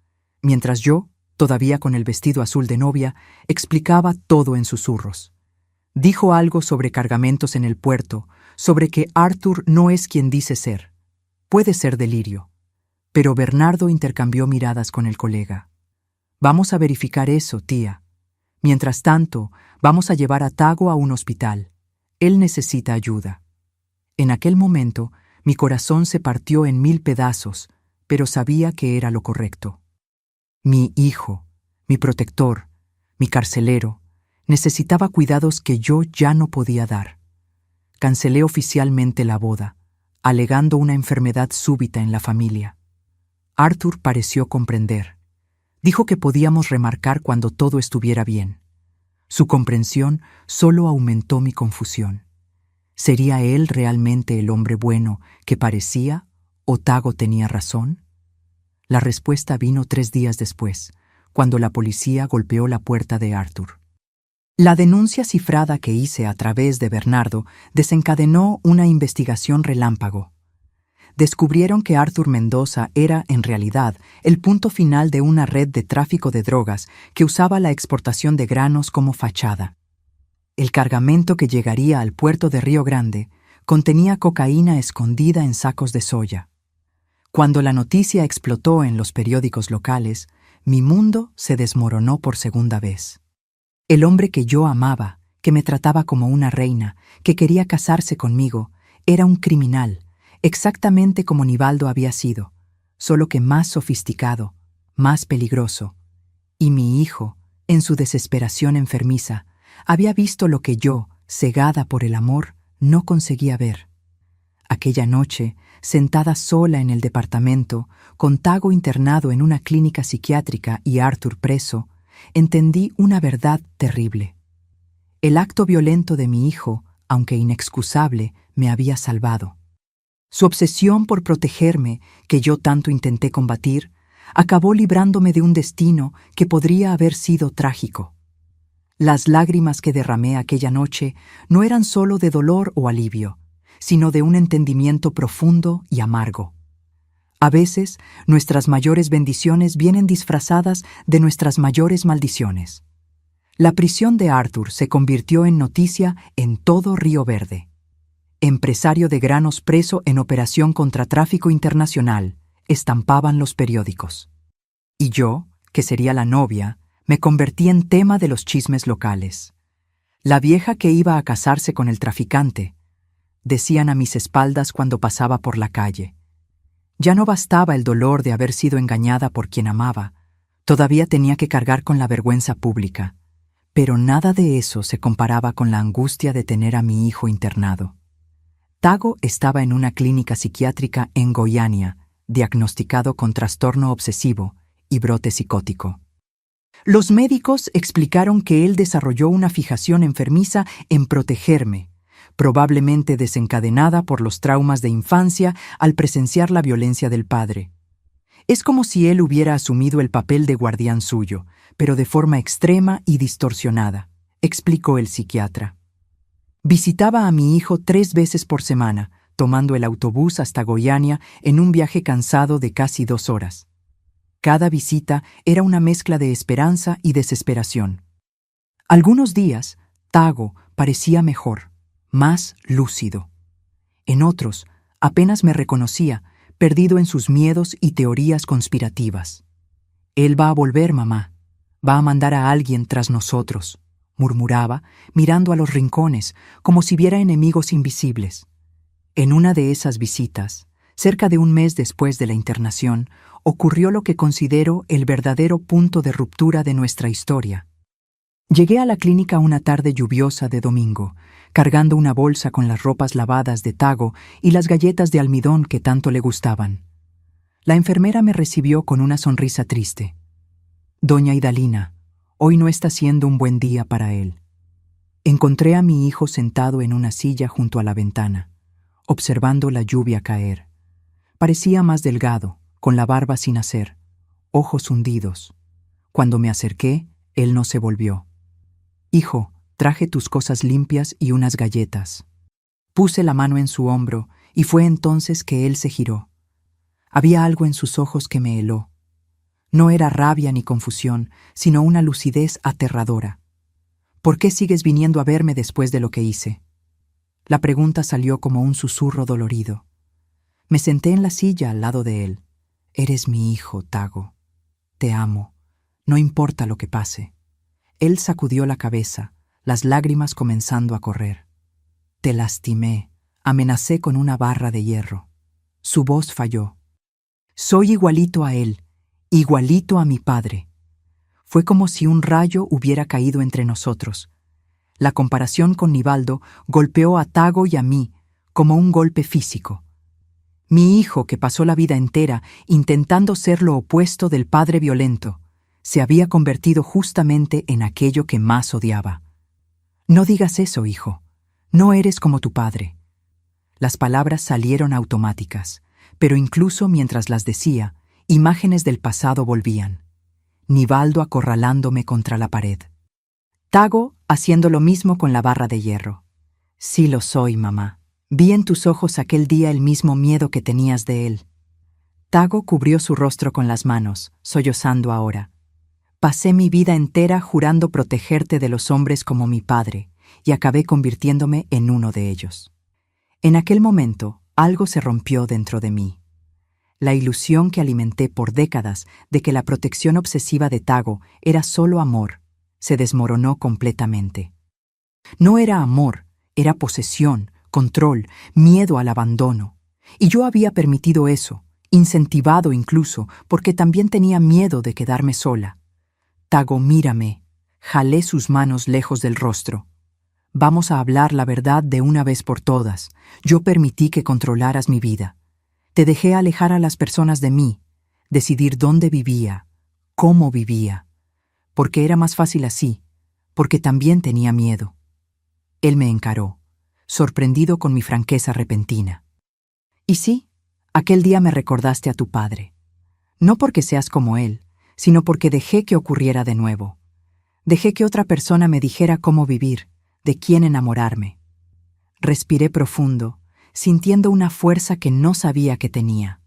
mientras yo, todavía con el vestido azul de novia, explicaba todo en susurros. Dijo algo sobre cargamentos en el puerto, sobre que Arthur no es quien dice ser. Puede ser delirio. Pero Bernardo intercambió miradas con el colega. Vamos a verificar eso, tía. Mientras tanto, vamos a llevar a Tago a un hospital. Él necesita ayuda. En aquel momento, mi corazón se partió en 1000 pedazos, pero sabía que era lo correcto. Mi hijo, mi protector, mi carcelero, necesitaba cuidados que yo ya no podía dar. Cancelé oficialmente la boda, alegando una enfermedad súbita en la familia. Arthur pareció comprender. Dijo que podíamos remarcar cuando todo estuviera bien. Su comprensión solo aumentó mi confusión. ¿Sería él realmente el hombre bueno que parecía o Tago tenía razón? La respuesta vino 3 días después, cuando la policía golpeó la puerta de Arthur. La denuncia cifrada que hice a través de Bernardo desencadenó una investigación relámpago. Descubrieron que Arthur Mendoza era, en realidad, el punto final de una red de tráfico de drogas que usaba la exportación de granos como fachada. El cargamento que llegaría al puerto de Río Grande contenía cocaína escondida en sacos de soya. Cuando la noticia explotó en los periódicos locales, mi mundo se desmoronó por segunda vez. El hombre que yo amaba, que me trataba como una reina, que quería casarse conmigo, era un criminal, exactamente como Nivaldo había sido, solo que más sofisticado, más peligroso. Y mi hijo, en su desesperación enfermiza, había visto lo que yo, cegada por el amor, no conseguía ver. Aquella noche, sentada sola en el departamento, con Tago internado en una clínica psiquiátrica y Arthur preso, entendí una verdad terrible. El acto violento de mi hijo, aunque inexcusable, me había salvado. Su obsesión por protegerme, que yo tanto intenté combatir, acabó librándome de un destino que podría haber sido trágico. Las lágrimas que derramé aquella noche no eran solo de dolor o alivio, sino de un entendimiento profundo y amargo. A veces, nuestras mayores bendiciones vienen disfrazadas de nuestras mayores maldiciones. La prisión de Arthur se convirtió en noticia en todo Río Verde. Empresario de granos preso en operación contra tráfico internacional, estampaban los periódicos. Y yo, que sería la novia, me convertí en tema de los chismes locales. La vieja que iba a casarse con el traficante, decían a mis espaldas cuando pasaba por la calle. Ya no bastaba el dolor de haber sido engañada por quien amaba, todavía tenía que cargar con la vergüenza pública, pero nada de eso se comparaba con la angustia de tener a mi hijo internado. Tago estaba en una clínica psiquiátrica en Goiânia, diagnosticado con trastorno obsesivo y brote psicótico. Los médicos explicaron que él desarrolló una fijación enfermiza en protegerme, probablemente desencadenada por los traumas de infancia al presenciar la violencia del padre. Es como si él hubiera asumido el papel de guardián suyo, pero de forma extrema y distorsionada, explicó el psiquiatra. Visitaba a mi hijo 3 veces por semana, tomando el autobús hasta Goiânia en un viaje cansado de casi 2 horas. Cada visita era una mezcla de esperanza y desesperación. Algunos días, Tago parecía mejor, más lúcido. En otros, apenas me reconocía, perdido en sus miedos y teorías conspirativas. «Él va a volver, mamá. Va a mandar a alguien tras nosotros», murmuraba, mirando a los rincones, como si viera enemigos invisibles. En una de esas visitas, cerca de un mes después de la internación, ocurrió lo que considero el verdadero punto de ruptura de nuestra historia. Llegué a la clínica una tarde lluviosa de domingo, cargando una bolsa con las ropas lavadas de Tago y las galletas de almidón que tanto le gustaban. La enfermera me recibió con una sonrisa triste. «Doña Idalina, hoy no está siendo un buen día para él». Encontré a mi hijo sentado en una silla junto a la ventana, observando la lluvia caer. Parecía más delgado, con la barba sin hacer, ojos hundidos. Cuando me acerqué, él no se volvió. «Hijo, traje tus cosas limpias y unas galletas». Puse la mano en su hombro y fue entonces que él se giró. Había algo en sus ojos que me heló. No era rabia ni confusión, sino una lucidez aterradora. «¿Por qué sigues viniendo a verme después de lo que hice?». La pregunta salió como un susurro dolorido. Me senté en la silla al lado de él. «Eres mi hijo, Tago. Te amo. No importa lo que pase». Él sacudió la cabeza, las lágrimas comenzando a correr. «Te lastimé, amenacé con una barra de hierro». Su voz falló. «Soy igualito a él, igualito a mi padre». Fue como si un rayo hubiera caído entre nosotros. La comparación con Nivaldo golpeó a Tago y a mí, como un golpe físico. Mi hijo, que pasó la vida entera intentando ser lo opuesto del padre violento, se había convertido justamente en aquello que más odiaba. «No digas eso, hijo. No eres como tu padre». Las palabras salieron automáticas, pero incluso mientras las decía, imágenes del pasado volvían. Nivaldo acorralándome contra la pared. Tago haciendo lo mismo con la barra de hierro. «Sí lo soy, mamá. Vi en tus ojos aquel día el mismo miedo que tenías de él». Tago cubrió su rostro con las manos, sollozando ahora. «Pasé mi vida entera jurando protegerte de los hombres como mi padre, y acabé convirtiéndome en uno de ellos». En aquel momento, algo se rompió dentro de mí. La ilusión que alimenté por décadas de que la protección obsesiva de Tago era solo amor se desmoronó completamente. No era amor, era posesión, control, miedo al abandono. Y yo había permitido eso, incentivado incluso, porque también tenía miedo de quedarme sola. Tago, mírame. Jalé sus manos lejos del rostro. Vamos a hablar la verdad de una vez por todas. Yo permití que controlaras mi vida. Te dejé alejar a las personas de mí, decidir dónde vivía, cómo vivía, porque era más fácil así, porque también tenía miedo. Él me encaró, sorprendido con mi franqueza repentina. Y sí, aquel día me recordaste a tu padre. No porque seas como él, sino porque dejé que ocurriera de nuevo. Dejé que otra persona me dijera cómo vivir, de quién enamorarme. Respiré profundo, sintiendo una fuerza que no sabía que tenía.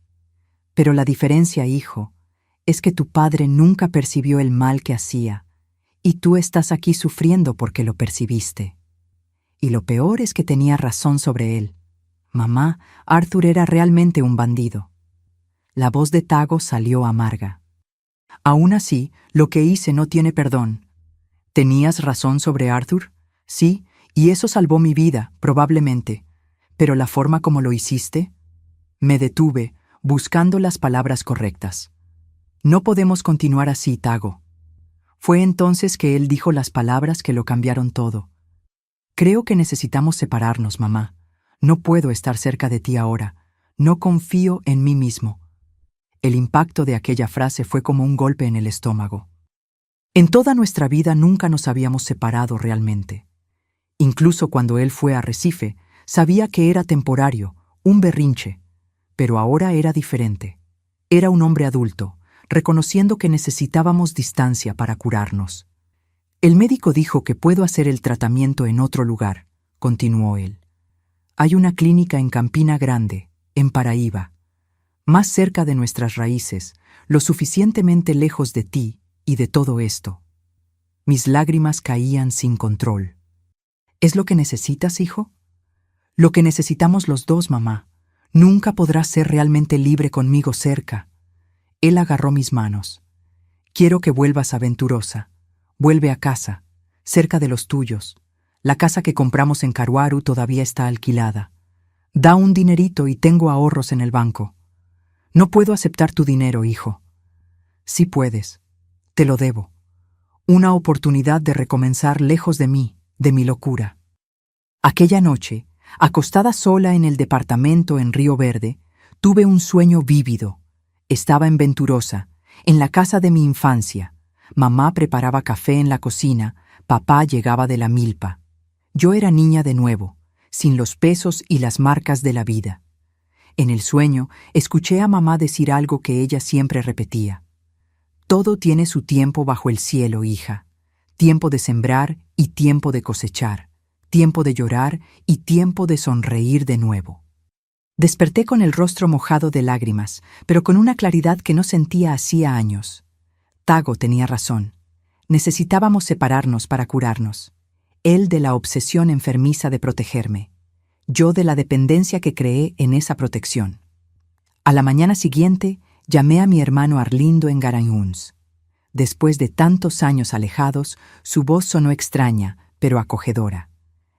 Pero la diferencia, hijo, es que tu padre nunca percibió el mal que hacía, y tú estás aquí sufriendo porque lo percibiste. Y lo peor es que tenía razón sobre él. Mamá, Arthur era realmente un bandido. La voz de Tago salió amarga. Aún así, lo que hice no tiene perdón. ¿Tenías razón sobre Arthur? Sí, y eso salvó mi vida, probablemente. Pero la forma como lo hiciste, me detuve, buscando las palabras correctas. No podemos continuar así, Tago. Fue entonces que él dijo las palabras que lo cambiaron todo. Creo que necesitamos separarnos, mamá. No puedo estar cerca de ti ahora. No confío en mí mismo. El impacto de aquella frase fue como un golpe en el estómago. En toda nuestra vida nunca nos habíamos separado realmente. Incluso cuando él fue a Recife, sabía que era temporario, un berrinche, pero ahora era diferente. Era un hombre adulto, reconociendo que necesitábamos distancia para curarnos. El médico dijo que puedo hacer el tratamiento en otro lugar, continuó él. Hay una clínica en Campina Grande, en Paraíba, más cerca de nuestras raíces, lo suficientemente lejos de ti y de todo esto. Mis lágrimas caían sin control. ¿Es lo que necesitas, hijo? Lo que necesitamos los dos, mamá. Nunca podrás ser realmente libre conmigo cerca. Él agarró mis manos. Quiero que vuelvas a Venturosa. Vuelve a casa, cerca de los tuyos. La casa que compramos en Caruaru todavía está alquilada. Da un dinerito y tengo ahorros en el banco. No puedo aceptar tu dinero, hijo. Sí puedes. Te lo debo. Una oportunidad de recomenzar lejos de mí, de mi locura. Aquella noche, acostada sola en el departamento en Río Verde, tuve un sueño vívido. Estaba en Venturosa, en la casa de mi infancia. Mamá preparaba café en la cocina, papá llegaba de la milpa. Yo era niña de nuevo, sin los pesos y las marcas de la vida. En el sueño, escuché a mamá decir algo que ella siempre repetía. Todo tiene su tiempo bajo el cielo, hija. Tiempo de sembrar y tiempo de cosechar. Tiempo de llorar y tiempo de sonreír de nuevo. Desperté con el rostro mojado de lágrimas, pero con una claridad que no sentía hacía años. Tago tenía razón. Necesitábamos separarnos para curarnos. Él de la obsesión enfermiza de protegerme. Yo de la dependencia que creé en esa protección. A la mañana siguiente, llamé a mi hermano Arlindo en Garanhuns. Después de tantos años alejados, su voz sonó extraña, pero acogedora.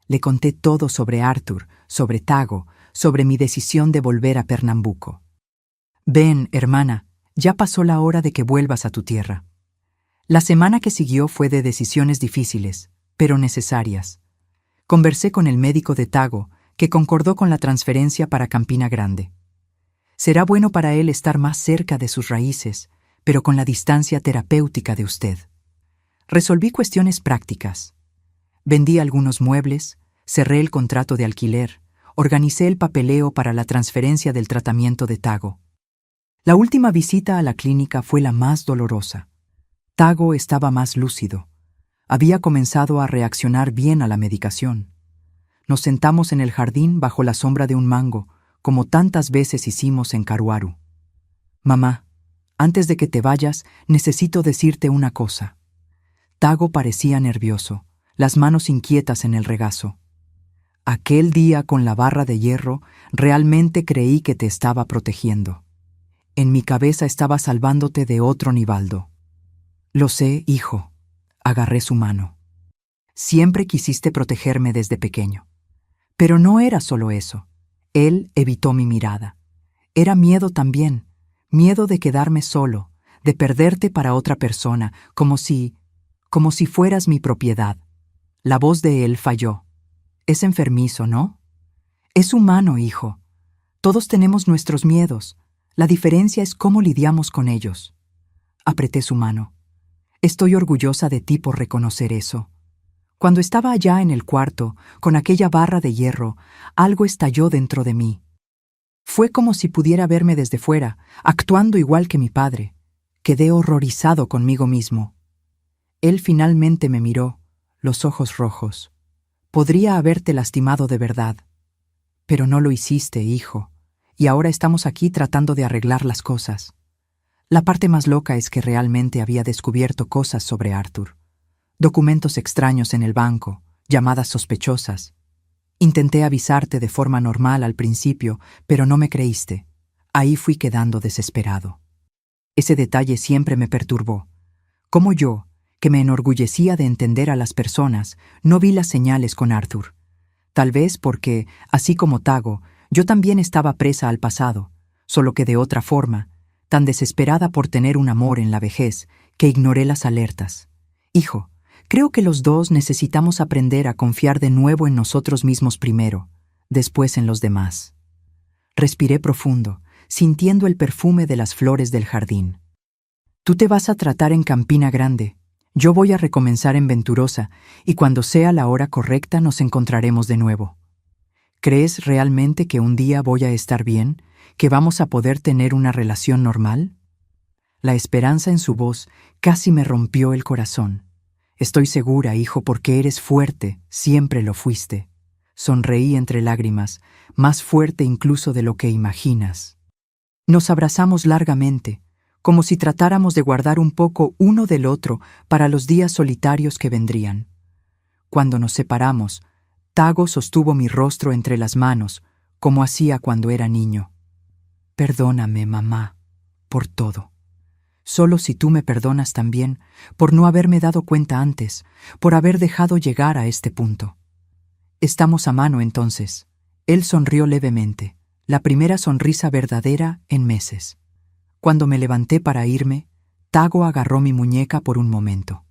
Le conté todo sobre Arthur, sobre Tago, sobre mi decisión de volver a Pernambuco. Ven, hermana, ya pasó la hora de que vuelvas a tu tierra. La semana que siguió fue de decisiones difíciles, pero necesarias. Conversé con el médico de Tago, que concordó con la transferencia para Campina Grande. Será bueno para él estar más cerca de sus raíces, pero con la distancia terapéutica de usted. Resolví cuestiones prácticas. Vendí algunos muebles, cerré el contrato de alquiler, organicé el papeleo para la transferencia del tratamiento de Tago. La última visita a la clínica fue la más dolorosa. Tago estaba más lúcido. Había comenzado a reaccionar bien a la medicación. Nos sentamos en el jardín bajo la sombra de un mango, como tantas veces hicimos en Caruaru. Mamá, antes de que te vayas, necesito decirte una cosa. Tago parecía nervioso, las manos inquietas en el regazo. Aquel día con la barra de hierro, realmente creí que te estaba protegiendo. En mi cabeza estaba salvándote de otro Nivaldo. Lo sé, hijo. Agarré su mano. Siempre quisiste protegerme desde pequeño. Pero no era solo eso. Él evitó mi mirada. Era miedo también. Miedo de quedarme solo, de perderte para otra persona, como si fueras mi propiedad. La voz de él falló. Es enfermizo, ¿no? Es humano, hijo. Todos tenemos nuestros miedos. La diferencia es cómo lidiamos con ellos. Apreté su mano. Estoy orgullosa de ti por reconocer eso. Cuando estaba allá en el cuarto, con aquella barra de hierro, algo estalló dentro de mí. Fue como si pudiera verme desde fuera, actuando igual que mi padre. Quedé horrorizado conmigo mismo. Él finalmente me miró, los ojos rojos. Podría haberte lastimado de verdad. Pero no lo hiciste, hijo, y ahora estamos aquí tratando de arreglar las cosas. La parte más loca es que realmente había descubierto cosas sobre Arthur. Documentos extraños en el banco, llamadas sospechosas. Intenté avisarte de forma normal al principio, pero no me creíste. Ahí fui quedando desesperado. Ese detalle siempre me perturbó. Como yo, que me enorgullecía de entender a las personas, no vi las señales con Arthur. Tal vez porque, así como Tago, yo también estaba presa al pasado, solo que de otra forma, tan desesperada por tener un amor en la vejez, que ignoré las alertas. Hijo, creo que los dos necesitamos aprender a confiar de nuevo en nosotros mismos primero, después en los demás. Respiré profundo, sintiendo el perfume de las flores del jardín. Tú te vas a tratar en Campina Grande. Yo voy a recomenzar en Venturosa, y cuando sea la hora correcta nos encontraremos de nuevo. ¿Crees realmente que un día voy a estar bien, que vamos a poder tener una relación normal? La esperanza en su voz casi me rompió el corazón. Estoy segura, hijo, porque eres fuerte, siempre lo fuiste. Sonreí entre lágrimas, más fuerte incluso de lo que imaginas. Nos abrazamos largamente, como si tratáramos de guardar un poco uno del otro para los días solitarios que vendrían. Cuando nos separamos, Tago sostuvo mi rostro entre las manos, como hacía cuando era niño. Perdóname, mamá, por todo. Solo si tú me perdonas también, por no haberme dado cuenta antes, por haber dejado llegar a este punto. Estamos a mano entonces. Él sonrió levemente, la primera sonrisa verdadera en meses. Cuando me levanté para irme, Tago agarró mi muñeca por un momento.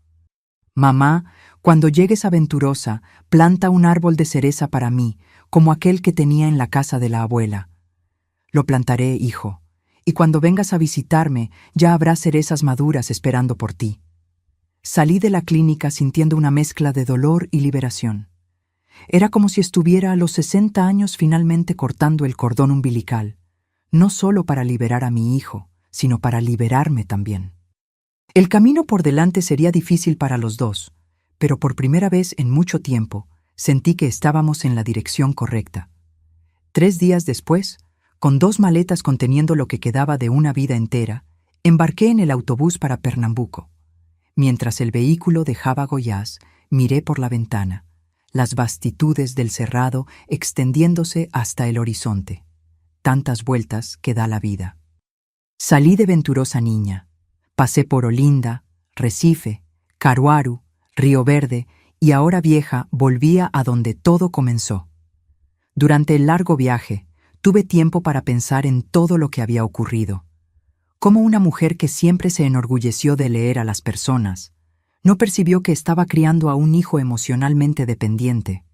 Mamá, cuando llegues a Venturosa, planta un árbol de cereza para mí, como aquel que tenía en la casa de la abuela. Lo plantaré, hijo, y cuando vengas a visitarme, ya habrá cerezas maduras esperando por ti. Salí de la clínica sintiendo una mezcla de dolor y liberación. Era como si estuviera a los 60 años finalmente cortando el cordón umbilical, no solo para liberar a mi hijo, sino para liberarme también. El camino por delante sería difícil para los dos, pero por primera vez en mucho tiempo sentí que estábamos en la dirección correcta. 3 días después, con 2 maletas conteniendo lo que quedaba de una vida entera, embarqué en el autobús para Pernambuco. Mientras el vehículo dejaba Goiás, miré por la ventana, las vastitudes del cerrado extendiéndose hasta el horizonte. Tantas vueltas que da la vida. Salí de Venturosa niña. Pasé por Olinda, Recife, Caruaru, Río Verde y ahora vieja volvía a donde todo comenzó. Durante el largo viaje, tuve tiempo para pensar en todo lo que había ocurrido. Como una mujer que siempre se enorgulleció de leer a las personas, no percibió que estaba criando a un hijo emocionalmente dependiente.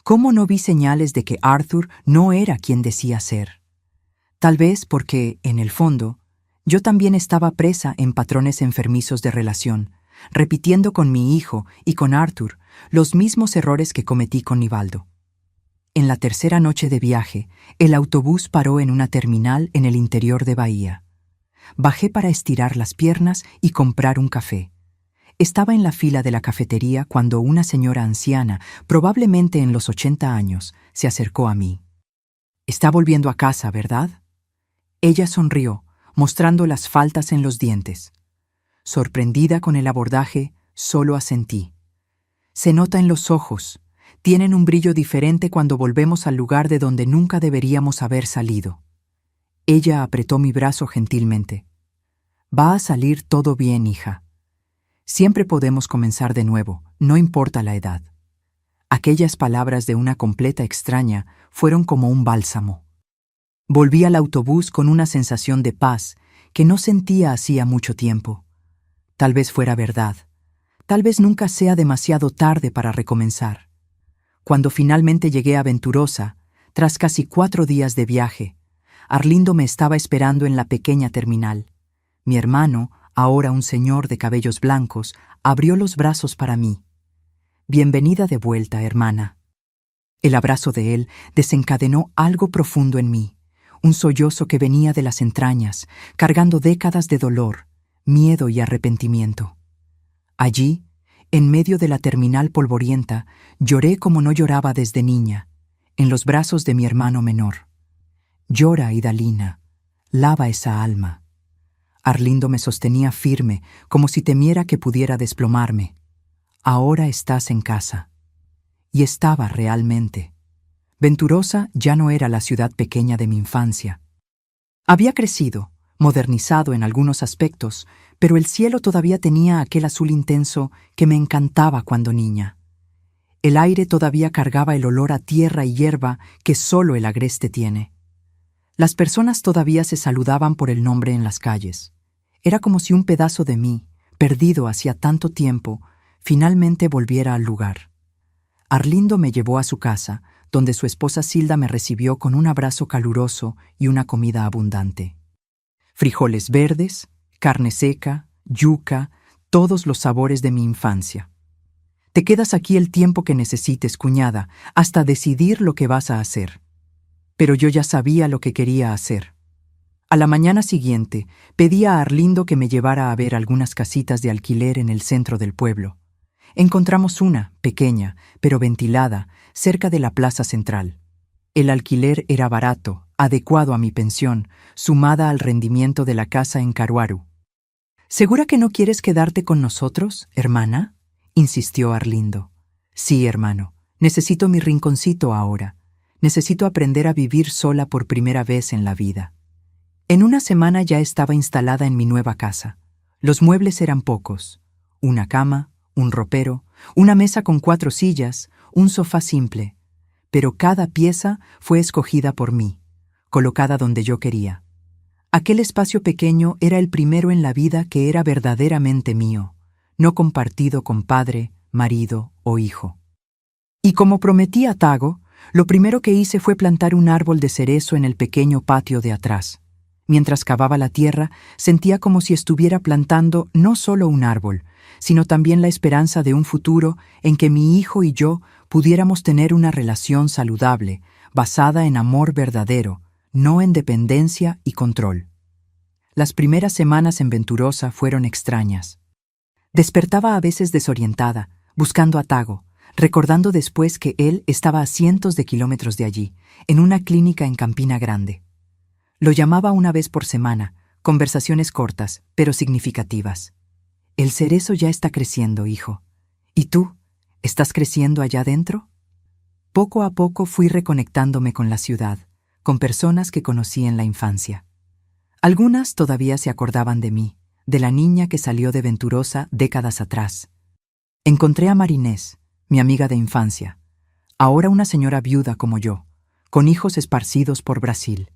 ¿Cómo no vi señales de que Arthur no era quien decía ser? Tal vez porque, en el fondo, yo también estaba presa en patrones enfermizos de relación, repitiendo con mi hijo y con Arthur los mismos errores que cometí con Nivaldo. En la tercera noche de viaje, el autobús paró en una terminal en el interior de Bahía. Bajé para estirar las piernas y comprar un café. Estaba en la fila de la cafetería cuando una señora anciana, probablemente en los 80 años, se acercó a mí. «Está volviendo a casa, ¿verdad?» Ella sonrió, mostrando las faltas en los dientes. Sorprendida con el abordaje, solo asentí. Se nota en los ojos. Tienen un brillo diferente cuando volvemos al lugar de donde nunca deberíamos haber salido. Ella apretó mi brazo gentilmente. Va a salir todo bien, hija. Siempre podemos comenzar de nuevo, no importa la edad. Aquellas palabras de una completa extraña fueron como un bálsamo. Volví al autobús con una sensación de paz que no sentía hacía mucho tiempo. Tal vez fuera verdad. Tal vez nunca sea demasiado tarde para recomenzar. Cuando finalmente llegué a Venturosa, tras casi 4 días de viaje, Arlindo me estaba esperando en la pequeña terminal. Mi hermano, ahora un señor de cabellos blancos, abrió los brazos para mí. Bienvenida de vuelta, hermana. El abrazo de él desencadenó algo profundo en mí, un sollozo que venía de las entrañas, cargando décadas de dolor, miedo y arrepentimiento. Allí, en medio de la terminal polvorienta, lloré como no lloraba desde niña, en los brazos de mi hermano menor. Llora, Idalina, lava esa alma. Arlindo me sostenía firme, como si temiera que pudiera desplomarme. Ahora estás en casa. Y estaba realmente. Venturosa ya no era la ciudad pequeña de mi infancia. Había crecido, modernizado en algunos aspectos, pero el cielo todavía tenía aquel azul intenso que me encantaba cuando niña. El aire todavía cargaba el olor a tierra y hierba que solo el agreste tiene. Las personas todavía se saludaban por el nombre en las calles. Era como si un pedazo de mí, perdido hacía tanto tiempo, finalmente volviera al lugar. Arlindo me llevó a su casa, donde su esposa Silda me recibió con un abrazo caluroso y una comida abundante. Frijoles verdes, carne seca, yuca, todos los sabores de mi infancia. Te quedas aquí el tiempo que necesites, cuñada, hasta decidir lo que vas a hacer. Pero yo ya sabía lo que quería hacer. A la mañana siguiente, pedí a Arlindo que me llevara a ver algunas casitas de alquiler en el centro del pueblo. Encontramos una, pequeña, pero ventilada, cerca de la plaza central. El alquiler era barato, adecuado a mi pensión, sumada al rendimiento de la casa en Caruaru. ¿Segura que no quieres quedarte con nosotros, hermana?, insistió Arlindo. Sí, hermano, necesito mi rinconcito ahora. Necesito aprender a vivir sola por primera vez en la vida. En una semana ya estaba instalada en mi nueva casa. Los muebles eran pocos. Una cama, un ropero, una mesa con 4 sillas, un sofá simple. Pero cada pieza fue escogida por mí, colocada donde yo quería. Aquel espacio pequeño era el primero en la vida que era verdaderamente mío, no compartido con padre, marido o hijo. Y como prometí a Tago, lo primero que hice fue plantar un árbol de cerezo en el pequeño patio de atrás. Mientras cavaba la tierra, sentía como si estuviera plantando no solo un árbol, sino también la esperanza de un futuro en que mi hijo y yo pudiéramos tener una relación saludable, basada en amor verdadero, no en dependencia y control. Las primeras semanas en Venturosa fueron extrañas. Despertaba a veces desorientada, buscando a Tago, recordando después que él estaba a cientos de kilómetros de allí, en una clínica en Campina Grande. Lo llamaba una vez por semana, conversaciones cortas, pero significativas. El cerezo ya está creciendo, hijo. ¿Y tú? ¿Estás creciendo allá adentro? Poco a poco fui reconectándome con la ciudad, con personas que conocí en la infancia. Algunas todavía se acordaban de mí, de la niña que salió de Venturosa décadas atrás. Encontré a Marinés, mi amiga de infancia, ahora una señora viuda como yo, con hijos esparcidos por Brasil.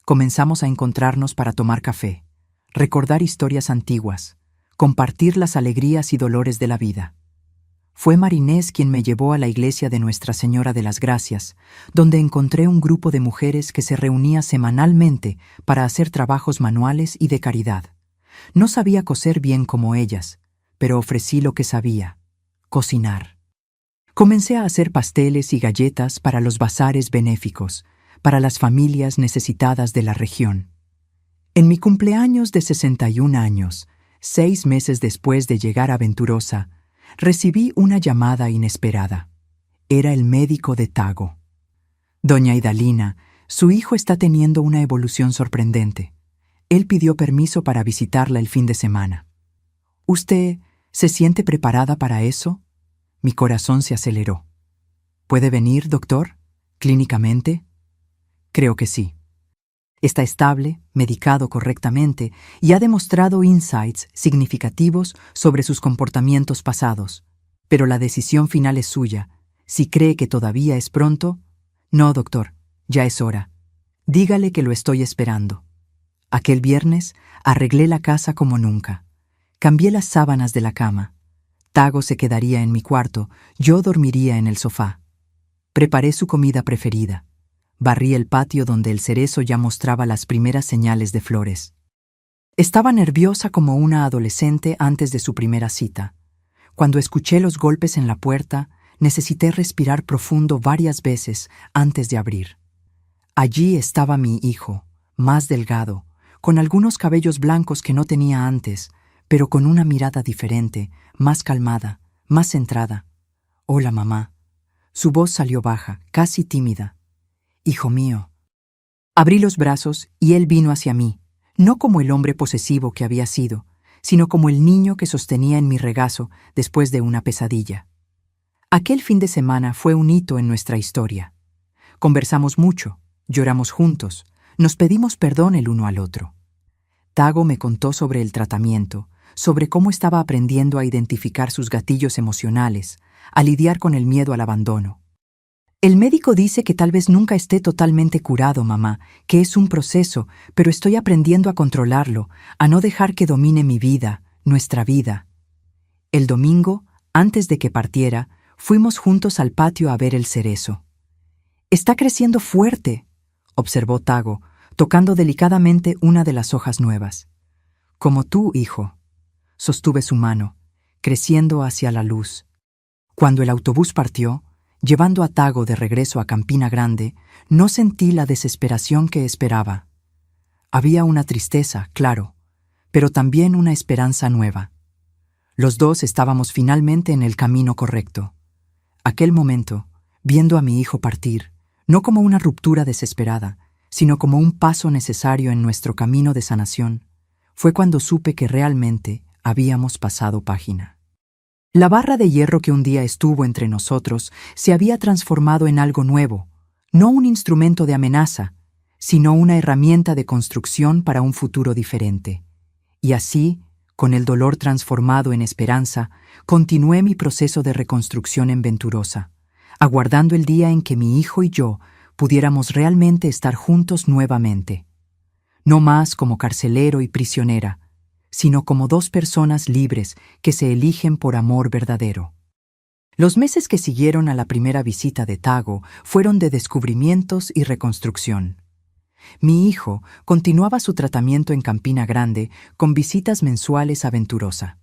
Comenzamos a encontrarnos para tomar café, recordar historias antiguas, compartir las alegrías y dolores de la vida. Fue Marinés quien me llevó a la iglesia de Nuestra Señora de las Gracias, donde encontré un grupo de mujeres que se reunía semanalmente para hacer trabajos manuales y de caridad. No sabía coser bien como ellas, pero ofrecí lo que sabía: cocinar. Comencé a hacer pasteles y galletas para los bazares benéficos, para las familias necesitadas de la región. En mi cumpleaños de 61 años, 6 meses después de llegar a Venturosa, recibí una llamada inesperada. Era el médico de Tago. Doña Idalina, su hijo está teniendo una evolución sorprendente. Él pidió permiso para visitarla el fin de semana. ¿Usted se siente preparada para eso? Mi corazón se aceleró. ¿Puede venir, doctor? ¿Clínicamente? Creo que sí. Está estable, medicado correctamente y ha demostrado insights significativos sobre sus comportamientos pasados. Pero la decisión final es suya. Si cree que todavía es pronto, no, doctor, ya es hora. Dígale que lo estoy esperando. Aquel viernes arreglé la casa como nunca. Cambié las sábanas de la cama. Tago se quedaría en mi cuarto, yo dormiría en el sofá. Preparé su comida preferida. Barrí el patio donde el cerezo ya mostraba las primeras señales de flores. Estaba nerviosa como una adolescente antes de su primera cita. Cuando escuché los golpes en la puerta, necesité respirar profundo varias veces antes de abrir. Allí estaba mi hijo, más delgado, con algunos cabellos blancos que no tenía antes, pero con una mirada diferente, más calmada, más centrada. «Hola, mamá». Su voz salió baja, casi tímida. «Hijo mío». Abrí los brazos y él vino hacia mí, no como el hombre posesivo que había sido, sino como el niño que sostenía en mi regazo después de una pesadilla. Aquel fin de semana fue un hito en nuestra historia. Conversamos mucho, lloramos juntos, nos pedimos perdón el uno al otro. Tago me contó sobre el tratamiento, sobre cómo estaba aprendiendo a identificar sus gatillos emocionales, a lidiar con el miedo al abandono. «El médico dice que tal vez nunca esté totalmente curado, mamá, que es un proceso, pero estoy aprendiendo a controlarlo, a no dejar que domine mi vida, nuestra vida». El domingo, antes de que partiera, fuimos juntos al patio a ver el cerezo. «Está creciendo fuerte», observó Tago, tocando delicadamente una de las hojas nuevas. «Como tú, hijo». Sostuve su mano, creciendo hacia la luz. Cuando el autobús partió, llevando a Tago de regreso a Campina Grande, no sentí la desesperación que esperaba. Había una tristeza, claro, pero también una esperanza nueva. Los dos estábamos finalmente en el camino correcto. Aquel momento, viendo a mi hijo partir, no como una ruptura desesperada, sino como un paso necesario en nuestro camino de sanación, fue cuando supe que realmente habíamos pasado página. La barra de hierro que un día estuvo entre nosotros se había transformado en algo nuevo, no un instrumento de amenaza, sino una herramienta de construcción para un futuro diferente. Y así, con el dolor transformado en esperanza, continué mi proceso de reconstrucción en Venturosa, aguardando el día en que mi hijo y yo pudiéramos realmente estar juntos nuevamente. No más como carcelero y prisionera, sino como dos personas libres que se eligen por amor verdadero. Los meses que siguieron a la primera visita de Tago fueron de descubrimientos y reconstrucción. Mi hijo continuaba su tratamiento en Campina Grande con visitas mensuales a Venturosa.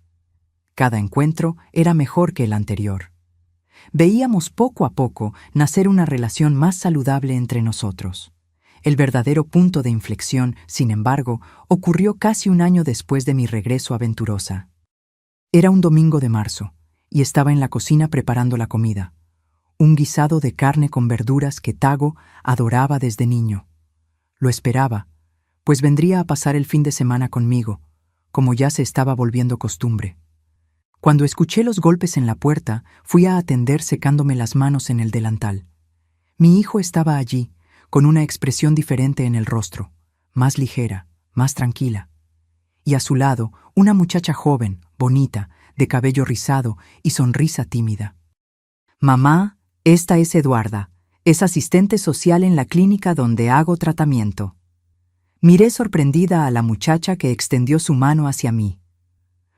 Cada encuentro era mejor que el anterior. Veíamos poco a poco nacer una relación más saludable entre nosotros. El verdadero punto de inflexión, sin embargo, ocurrió casi un año después de mi regreso a Venturosa. Era un domingo de marzo, y estaba en la cocina preparando la comida, un guisado de carne con verduras que Tago adoraba desde niño. Lo esperaba, pues vendría a pasar el fin de semana conmigo, como ya se estaba volviendo costumbre. Cuando escuché los golpes en la puerta, fui a atender secándome las manos en el delantal. Mi hijo estaba allí, con una expresión diferente en el rostro, más ligera, más tranquila. Y a su lado, una muchacha joven, bonita, de cabello rizado y sonrisa tímida. «Mamá, esta es Eduarda, es asistente social en la clínica donde hago tratamiento». Miré sorprendida a la muchacha que extendió su mano hacia mí.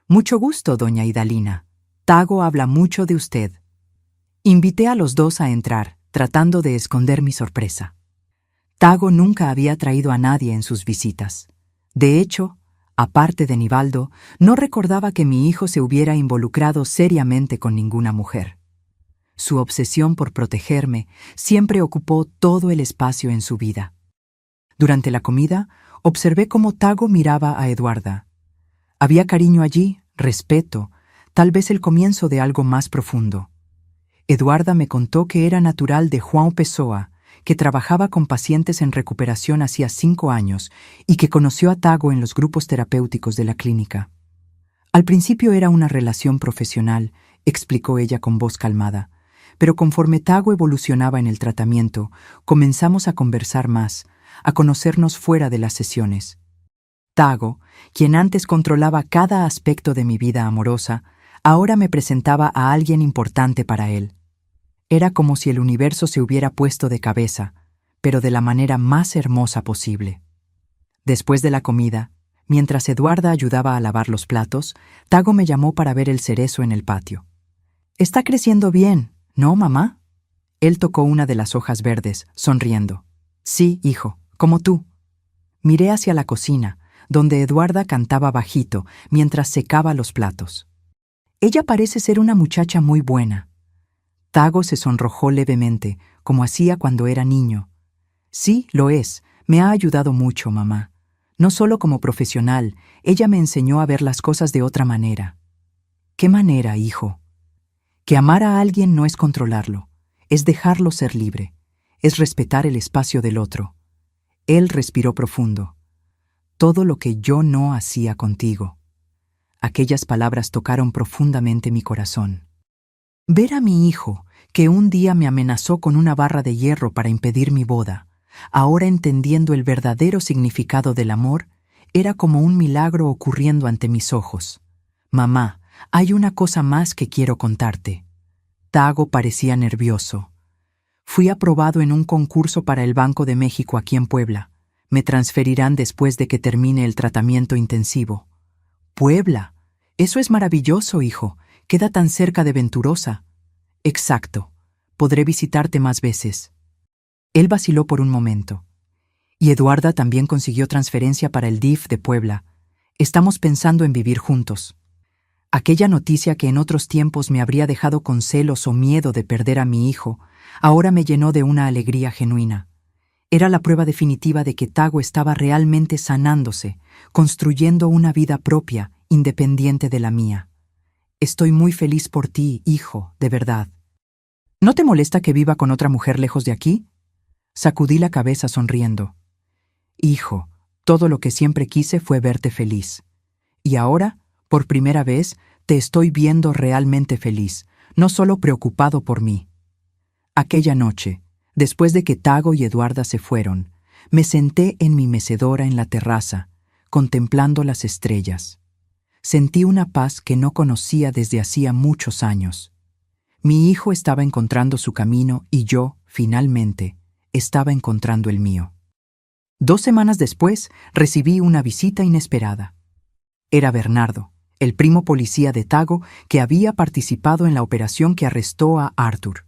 «Mucho gusto, doña Idalina. Tago habla mucho de usted». Invité a los dos a entrar, tratando de esconder mi sorpresa. Tago nunca había traído a nadie en sus visitas. De hecho, aparte de Nivaldo, no recordaba que mi hijo se hubiera involucrado seriamente con ninguna mujer. Su obsesión por protegerme siempre ocupó todo el espacio en su vida. Durante la comida, observé cómo Tago miraba a Eduarda. Había cariño allí, respeto, tal vez el comienzo de algo más profundo. Eduarda me contó que era natural de Juan Pessoa, que trabajaba con pacientes en recuperación hacía 5 años y que conoció a Tago en los grupos terapéuticos de la clínica. Al principio era una relación profesional, explicó ella con voz calmada, pero conforme Tago evolucionaba en el tratamiento, comenzamos a conversar más, a conocernos fuera de las sesiones. Tago, quien antes controlaba cada aspecto de mi vida amorosa, ahora me presentaba a alguien importante para él. Era como si el universo se hubiera puesto de cabeza, pero de la manera más hermosa posible. Después de la comida, mientras Eduarda ayudaba a lavar los platos, Tago me llamó para ver el cerezo en el patio. «Está creciendo bien, ¿no, mamá?» Él tocó una de las hojas verdes, sonriendo. «Sí, hijo, como tú». Miré hacia la cocina, donde Eduarda cantaba bajito mientras secaba los platos. «Ella parece ser una muchacha muy buena». Tago se sonrojó levemente, como hacía cuando era niño. «Sí, lo es. Me ha ayudado mucho, mamá. No solo como profesional, ella me enseñó a ver las cosas de otra manera». «¿Qué manera, hijo?» «Que amar a alguien no es controlarlo, es dejarlo ser libre, es respetar el espacio del otro». Él respiró profundo. «Todo lo que yo no hacía contigo». Aquellas palabras tocaron profundamente mi corazón. Ver a mi hijo, que un día me amenazó con una barra de hierro para impedir mi boda, ahora entendiendo el verdadero significado del amor, era como un milagro ocurriendo ante mis ojos. «Mamá, hay una cosa más que quiero contarte». Tago parecía nervioso. «Fui aprobado en un concurso para el Banco de México aquí en Puebla. Me transferirán después de que termine el tratamiento intensivo». «Puebla. Eso es maravilloso, hijo. Queda tan cerca de Venturosa». «Exacto. Podré visitarte más veces». Él vaciló por un momento. «Y Eduarda también consiguió transferencia para el DIF de Puebla. Estamos pensando en vivir juntos». Aquella noticia que en otros tiempos me habría dejado con celos o miedo de perder a mi hijo, ahora me llenó de una alegría genuina. Era la prueba definitiva de que Tago estaba realmente sanándose, construyendo una vida propia, independiente de la mía. «Estoy muy feliz por ti, hijo, de verdad». «¿No te molesta que viva con otra mujer lejos de aquí?» Sacudí la cabeza sonriendo. «Hijo, todo lo que siempre quise fue verte feliz. Y ahora, por primera vez, te estoy viendo realmente feliz, no solo preocupado por mí». Aquella noche, después de que Tago y Eduarda se fueron, me senté en mi mecedora en la terraza, contemplando las estrellas. Sentí una paz que no conocía desde hacía muchos años. Mi hijo estaba encontrando su camino y yo, finalmente, estaba encontrando el mío. 2 semanas después, recibí una visita inesperada. Era Bernardo, el primo policía de Tago que había participado en la operación que arrestó a Arthur.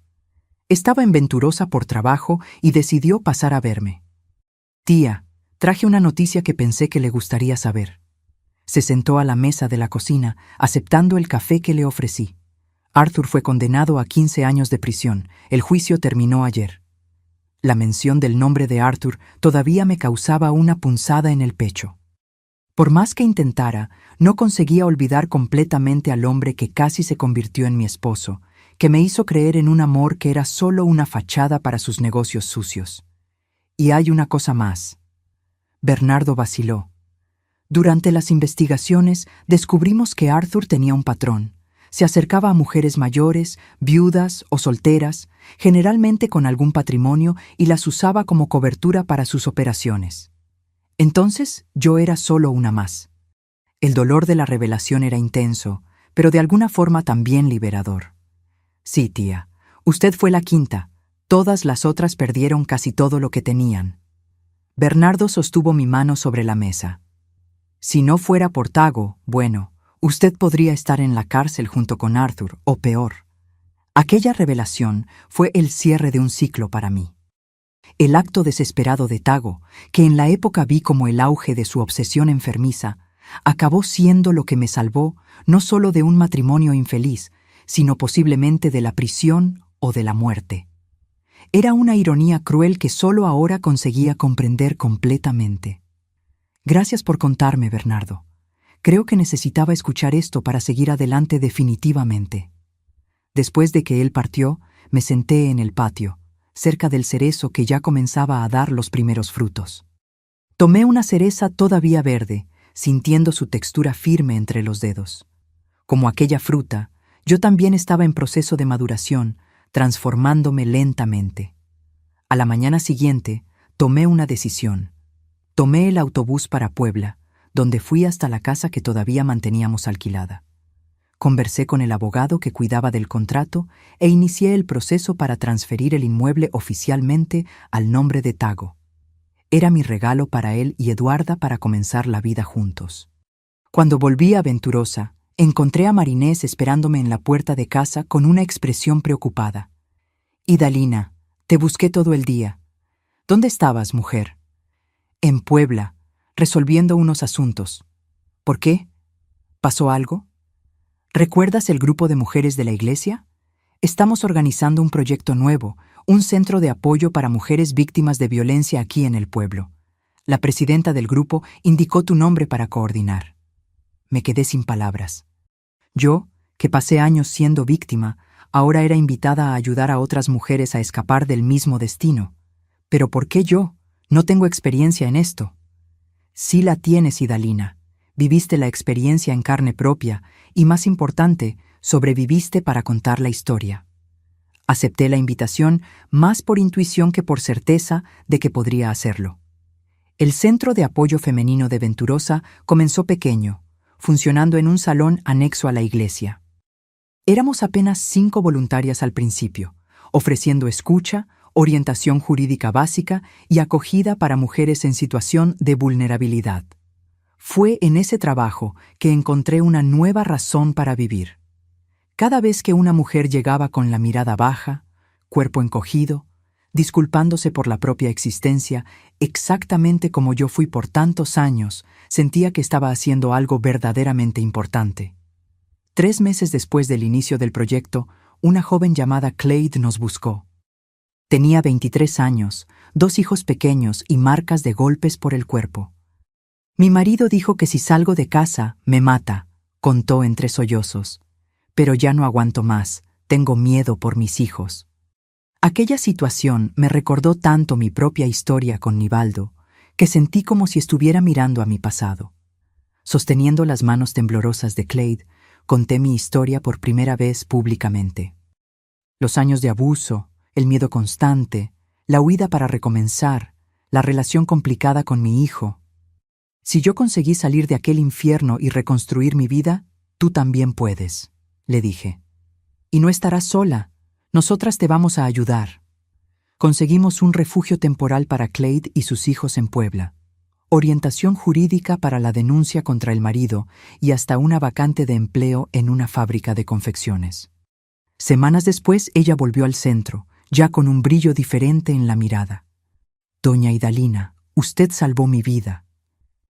Estaba en Venturosa por trabajo y decidió pasar a verme. «Tía, traje una noticia que pensé que le gustaría saber». Se sentó a la mesa de la cocina, aceptando el café que le ofrecí. Arthur fue condenado a 15 años de prisión. El juicio terminó ayer. La mención del nombre de Arthur todavía me causaba una punzada en el pecho. Por más que intentara, no conseguía olvidar completamente al hombre que casi se convirtió en mi esposo, que me hizo creer en un amor que era solo una fachada para sus negocios sucios. Y hay una cosa más. Bernardo vaciló. Durante las investigaciones descubrimos que Arthur tenía un patrón. Se acercaba a mujeres mayores, viudas o solteras, generalmente con algún patrimonio, y las usaba como cobertura para sus operaciones. Entonces yo era solo una más. El dolor de la revelación era intenso, pero de alguna forma también liberador. «Sí, tía, usted fue la quinta. Todas las otras perdieron casi todo lo que tenían». Bernardo sostuvo mi mano sobre la mesa. «Si no fuera por Tago, bueno, usted podría estar en la cárcel junto con Arthur, o peor». Aquella revelación fue el cierre de un ciclo para mí. El acto desesperado de Tago, que en la época vi como el auge de su obsesión enfermiza, acabó siendo lo que me salvó no solo de un matrimonio infeliz, sino posiblemente de la prisión o de la muerte. Era una ironía cruel que solo ahora conseguía comprender completamente. Gracias por contarme, Bernardo. Creo que necesitaba escuchar esto para seguir adelante definitivamente. Después de que él partió, me senté en el patio, cerca del cerezo que ya comenzaba a dar los primeros frutos. Tomé una cereza todavía verde, sintiendo su textura firme entre los dedos. Como aquella fruta, yo también estaba en proceso de maduración, transformándome lentamente. A la mañana siguiente, tomé una decisión. Tomé el autobús para Puebla, donde fui hasta la casa que todavía manteníamos alquilada. Conversé con el abogado que cuidaba del contrato e inicié el proceso para transferir el inmueble oficialmente al nombre de Tago. Era mi regalo para él y Eduarda para comenzar la vida juntos. Cuando volví a Venturosa, encontré a Marinés esperándome en la puerta de casa con una expresión preocupada. «Idalina, te busqué todo el día. ¿Dónde estabas, mujer?» «En Puebla, resolviendo unos asuntos». «¿Por qué? ¿Pasó algo?» ¿Recuerdas el grupo de mujeres de la iglesia? Estamos organizando un proyecto nuevo, un centro de apoyo para mujeres víctimas de violencia aquí en el pueblo. La presidenta del grupo indicó tu nombre para coordinar. Me quedé sin palabras. Yo, que pasé años siendo víctima, ahora era invitada a ayudar a otras mujeres a escapar del mismo destino. ¿Pero por qué yo? No tengo experiencia en esto. Sí la tienes, Idalina. Viviste la experiencia en carne propia y, más importante, sobreviviste para contar la historia. Acepté la invitación más por intuición que por certeza de que podría hacerlo. El Centro de Apoyo Femenino de Venturosa comenzó pequeño, funcionando en un salón anexo a la iglesia. Éramos apenas 5 voluntarias al principio, ofreciendo escucha, orientación jurídica básica y acogida para mujeres en situación de vulnerabilidad. Fue en ese trabajo que encontré una nueva razón para vivir. Cada vez que una mujer llegaba con la mirada baja, cuerpo encogido, disculpándose por la propia existencia, exactamente como yo fui por tantos años, sentía que estaba haciendo algo verdaderamente importante. 3 meses después del inicio del proyecto, una joven llamada Clade nos buscó. Tenía 23 años, 2 hijos pequeños y marcas de golpes por el cuerpo. «Mi marido dijo que si salgo de casa, me mata», contó entre sollozos. «Pero ya no aguanto más, tengo miedo por mis hijos». Aquella situación me recordó tanto mi propia historia con Nivaldo, que sentí como si estuviera mirando a mi pasado. Sosteniendo las manos temblorosas de Clade, conté mi historia por primera vez públicamente. Los años de abuso, el miedo constante, la huida para recomenzar, la relación complicada con mi hijo. «Si yo conseguí salir de aquel infierno y reconstruir mi vida, tú también puedes», le dije. «Y no estarás sola, nosotras te vamos a ayudar». Conseguimos un refugio temporal para Clade y sus hijos en Puebla, orientación jurídica para la denuncia contra el marido y hasta una vacante de empleo en una fábrica de confecciones. Semanas después ella volvió al centro, ya con un brillo diferente en la mirada. «Doña Idalina, usted salvó mi vida».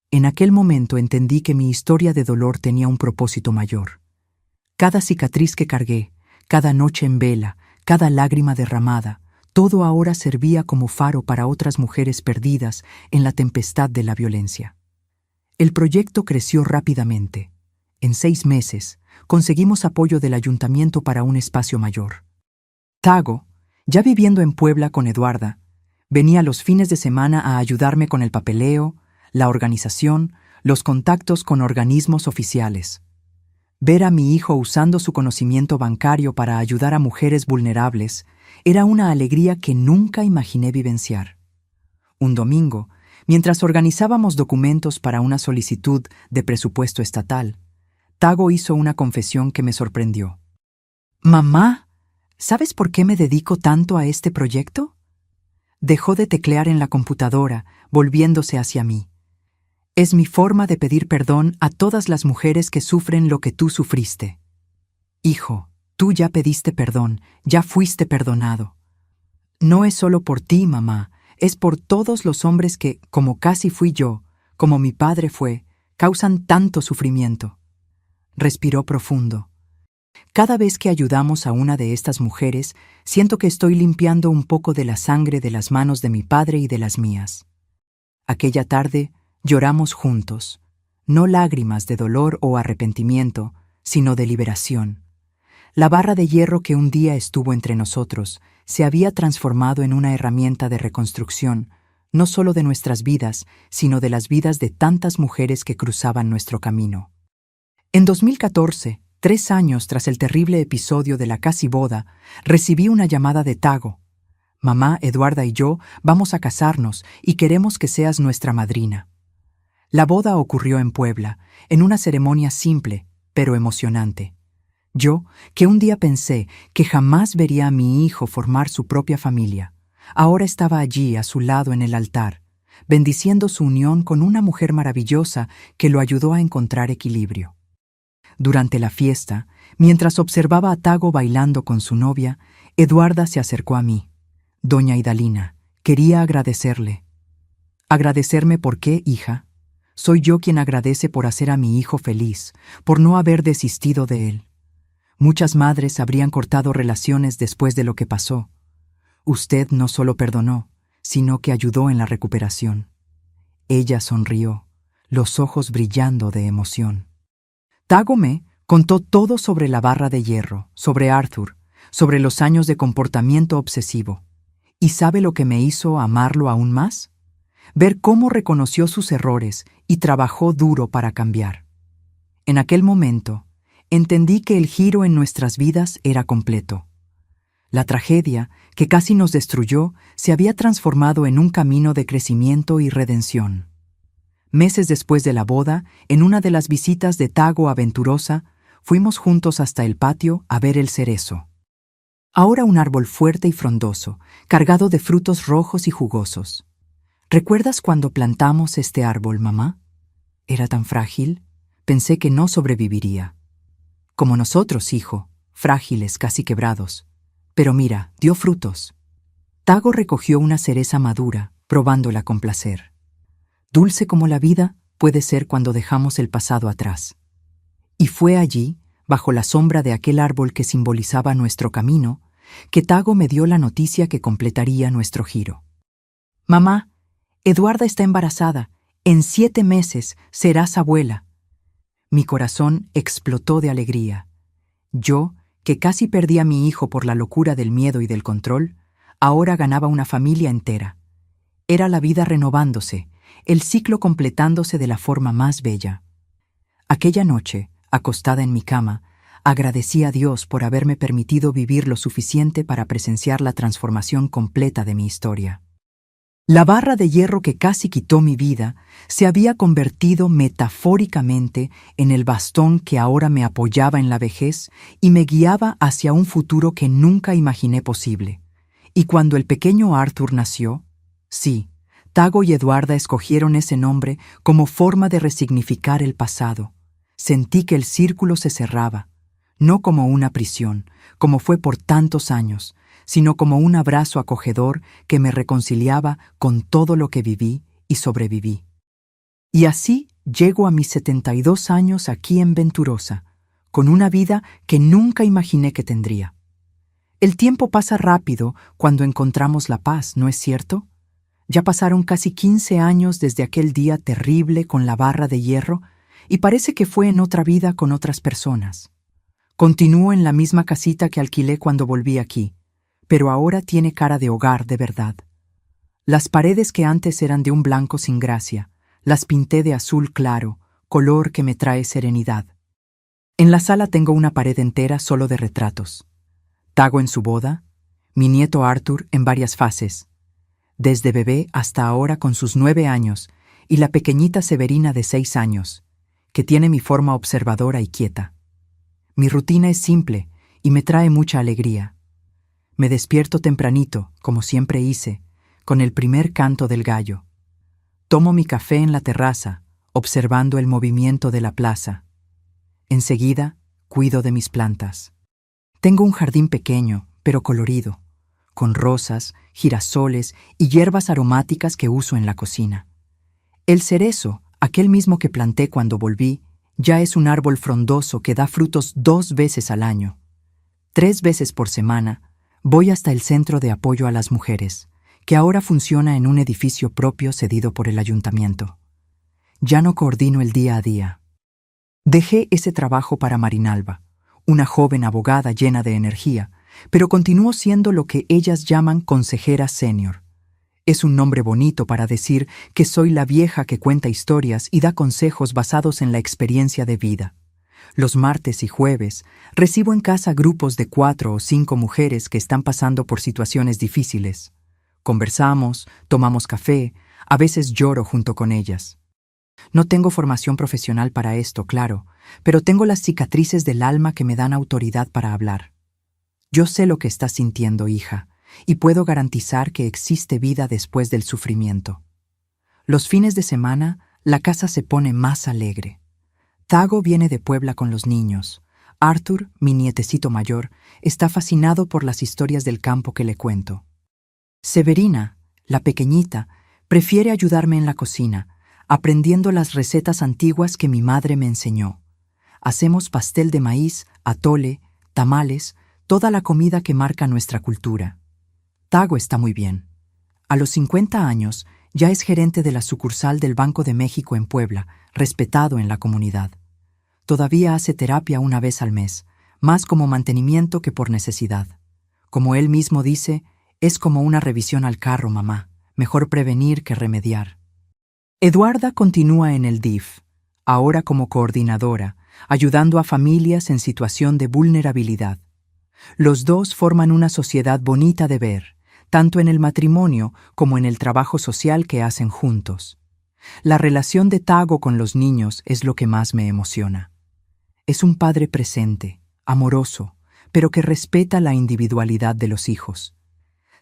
En aquel momento entendí que mi historia de dolor tenía un propósito mayor. Cada cicatriz que cargué, cada noche en vela, cada lágrima derramada, todo ahora servía como faro para otras mujeres perdidas en la tempestad de la violencia. El proyecto creció rápidamente. En 6 meses, conseguimos apoyo del ayuntamiento para un espacio mayor. Tago, ya viviendo en Puebla con Eduarda, venía los fines de semana a ayudarme con el papeleo, la organización, los contactos con organismos oficiales. Ver a mi hijo usando su conocimiento bancario para ayudar a mujeres vulnerables era una alegría que nunca imaginé vivenciar. Un domingo, mientras organizábamos documentos para una solicitud de presupuesto estatal, Tago hizo una confesión que me sorprendió. «Mamá, ¿sabes por qué me dedico tanto a este proyecto?». Dejó de teclear en la computadora, volviéndose hacia mí. «Es mi forma de pedir perdón a todas las mujeres que sufren lo que tú sufriste». «Hijo, tú ya pediste perdón, ya fuiste perdonado». «No es solo por ti, mamá, es por todos los hombres que, como casi fui yo, como mi padre fue, causan tanto sufrimiento». Respiró profundo. «Cada vez que ayudamos a una de estas mujeres, siento que estoy limpiando un poco de la sangre de las manos de mi padre y de las mías». Aquella tarde, lloramos juntos, no lágrimas de dolor o arrepentimiento, sino de liberación. La barra de hierro que un día estuvo entre nosotros se había transformado en una herramienta de reconstrucción, no solo de nuestras vidas, sino de las vidas de tantas mujeres que cruzaban nuestro camino. En 2014, 3 años tras el terrible episodio de la casi boda, recibí una llamada de Tago. Mamá, Eduarda y yo vamos a casarnos y queremos que seas nuestra madrina. La boda ocurrió en Puebla, en una ceremonia simple, pero emocionante. Yo, que un día pensé que jamás vería a mi hijo formar su propia familia, ahora estaba allí a su lado en el altar, bendiciendo su unión con una mujer maravillosa que lo ayudó a encontrar equilibrio. Durante la fiesta, mientras observaba a Tago bailando con su novia, Eduarda se acercó a mí. Doña Idalina, quería agradecerle. ¿Agradecerme por qué, hija? Soy yo quien agradece por hacer a mi hijo feliz, por no haber desistido de él. Muchas madres habrían cortado relaciones después de lo que pasó. Usted no solo perdonó, sino que ayudó en la recuperación. Ella sonrió, los ojos brillando de emoción. Tago me contó todo sobre la barra de hierro, sobre Arthur, sobre los años de comportamiento obsesivo. ¿Y sabe lo que me hizo amarlo aún más? Ver cómo reconoció sus errores y trabajó duro para cambiar. En aquel momento, entendí que el giro en nuestras vidas era completo. La tragedia, que casi nos destruyó, se había transformado en un camino de crecimiento y redención. Meses después de la boda, en una de las visitas de Tago Aventurosa, fuimos juntos hasta el patio a ver el cerezo. Ahora un árbol fuerte y frondoso, cargado de frutos rojos y jugosos. ¿Recuerdas cuando plantamos este árbol, mamá? Era tan frágil, pensé que no sobreviviría. Como nosotros, hijo, frágiles, casi quebrados. Pero mira, dio frutos. Tago recogió una cereza madura, probándola con placer. Dulce como la vida puede ser cuando dejamos el pasado atrás. Y fue allí, bajo la sombra de aquel árbol que simbolizaba nuestro camino, que Tago me dio la noticia que completaría nuestro giro. Mamá, Eduarda está embarazada. En 7 meses serás abuela. Mi corazón explotó de alegría. Yo, que casi perdí a mi hijo por la locura del miedo y del control, ahora ganaba una familia entera. Era la vida renovándose, el ciclo completándose de la forma más bella. Aquella noche, acostada en mi cama, agradecí a Dios por haberme permitido vivir lo suficiente para presenciar la transformación completa de mi historia. La barra de hierro que casi quitó mi vida se había convertido metafóricamente en el bastón que ahora me apoyaba en la vejez y me guiaba hacia un futuro que nunca imaginé posible. Y cuando el pequeño Arthur nació, sí, Tago y Eduarda escogieron ese nombre como forma de resignificar el pasado. Sentí que el círculo se cerraba, no como una prisión, como fue por tantos años, sino como un abrazo acogedor que me reconciliaba con todo lo que viví y sobreviví. Y así llego a mis 72 años aquí en Venturosa, con una vida que nunca imaginé que tendría. El tiempo pasa rápido cuando encontramos la paz, ¿no es cierto? Ya pasaron casi 15 años desde aquel día terrible con la barra de hierro y parece que fue en otra vida con otras personas. Continúo en la misma casita que alquilé cuando volví aquí, pero ahora tiene cara de hogar de verdad. Las paredes que antes eran de un blanco sin gracia, las pinté de azul claro, color que me trae serenidad. En la sala tengo una pared entera solo de retratos. Tago en su boda, mi nieto Arthur en varias fases, desde bebé hasta ahora con sus 9 años, y la pequeñita Severina de 6 años, que tiene mi forma observadora y quieta. Mi rutina es simple y me trae mucha alegría. Me despierto tempranito, como siempre hice, con el primer canto del gallo. Tomo mi café en la terraza, observando el movimiento de la plaza. Enseguida, cuido de mis plantas. Tengo un jardín pequeño, pero colorido, con rosas, girasoles y hierbas aromáticas que uso en la cocina. El cerezo, aquel mismo que planté cuando volví, ya es un árbol frondoso que da frutos 2 veces al año. 3 veces por semana, voy hasta el Centro de Apoyo a las Mujeres, que ahora funciona en un edificio propio cedido por el ayuntamiento. Ya no coordino el día a día. Dejé ese trabajo para Marinalba, una joven abogada llena de energía, pero continúo siendo lo que ellas llaman consejera senior. Es un nombre bonito para decir que soy la vieja que cuenta historias y da consejos basados en la experiencia de vida. Los martes y jueves recibo en casa grupos de 4 o 5 mujeres que están pasando por situaciones difíciles. Conversamos, tomamos café, a veces lloro junto con ellas. No tengo formación profesional para esto, claro, pero tengo las cicatrices del alma que me dan autoridad para hablar. Yo sé lo que estás sintiendo, hija, y puedo garantizar que existe vida después del sufrimiento. Los fines de semana, la casa se pone más alegre. Tago viene de Puebla con los niños. Arthur, mi nietecito mayor, está fascinado por las historias del campo que le cuento. Severina, la pequeñita, prefiere ayudarme en la cocina, aprendiendo las recetas antiguas que mi madre me enseñó. Hacemos pastel de maíz, atole, tamales, toda la comida que marca nuestra cultura. Tago está muy bien. A los 50 años ya es gerente de la sucursal del Banco de México en Puebla, respetado en la comunidad. Todavía hace terapia una vez al mes, más como mantenimiento que por necesidad. Como él mismo dice, es como una revisión al carro, mamá. Mejor prevenir que remediar. Eduarda continúa en el DIF, ahora como coordinadora, ayudando a familias en situación de vulnerabilidad. Los dos forman una sociedad bonita de ver, tanto en el matrimonio como en el trabajo social que hacen juntos. La relación de Tago con los niños es lo que más me emociona. Es un padre presente, amoroso, pero que respeta la individualidad de los hijos.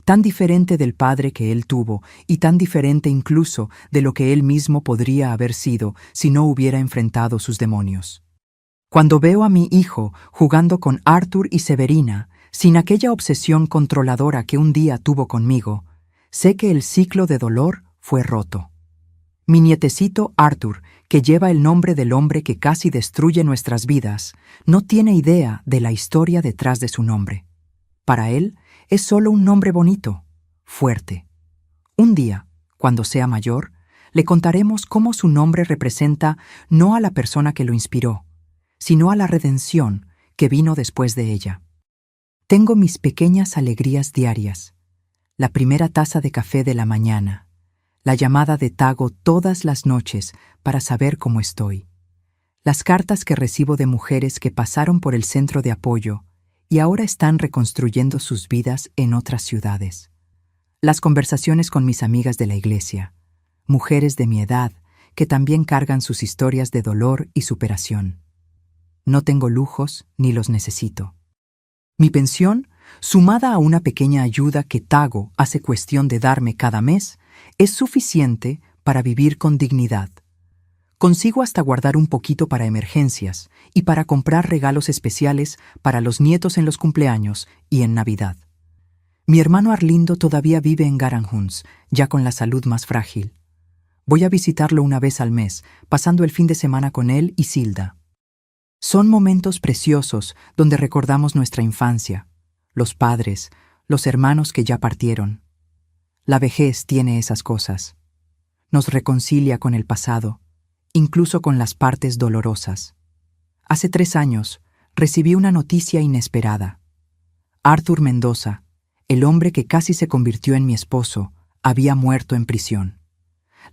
Tan diferente del padre que él tuvo y tan diferente incluso de lo que él mismo podría haber sido si no hubiera enfrentado sus demonios. Cuando veo a mi hijo jugando con Arthur y Severina, sin aquella obsesión controladora que un día tuvo conmigo, sé que el ciclo de dolor fue roto. Mi nietecito Arthur, que lleva el nombre del hombre que casi destruye nuestras vidas, no tiene idea de la historia detrás de su nombre. Para él, es solo un nombre bonito, fuerte. Un día, cuando sea mayor, le contaremos cómo su nombre representa no a la persona que lo inspiró, sino a la redención que vino después de ella. Tengo mis pequeñas alegrías diarias. La primera taza de café de la mañana, la llamada de Tago todas las noches para saber cómo estoy. Las cartas que recibo de mujeres que pasaron por el centro de apoyo y ahora están reconstruyendo sus vidas en otras ciudades. Las conversaciones con mis amigas de la iglesia, mujeres de mi edad que también cargan sus historias de dolor y superación. No tengo lujos ni los necesito. Mi pensión, sumada a una pequeña ayuda que Tago hace cuestión de darme cada mes, es suficiente para vivir con dignidad. Consigo hasta guardar un poquito para emergencias y para comprar regalos especiales para los nietos en los cumpleaños y en Navidad. Mi hermano Arlindo todavía vive en Garanhuns, ya con la salud más frágil. Voy a visitarlo una vez al mes, pasando el fin de semana con él y Silda. Son momentos preciosos donde recordamos nuestra infancia, los padres, los hermanos que ya partieron. La vejez tiene esas cosas. Nos reconcilia con el pasado, incluso con las partes dolorosas. Hace 3 años, recibí una noticia inesperada. Arthur Mendoza, el hombre que casi se convirtió en mi esposo, había muerto en prisión.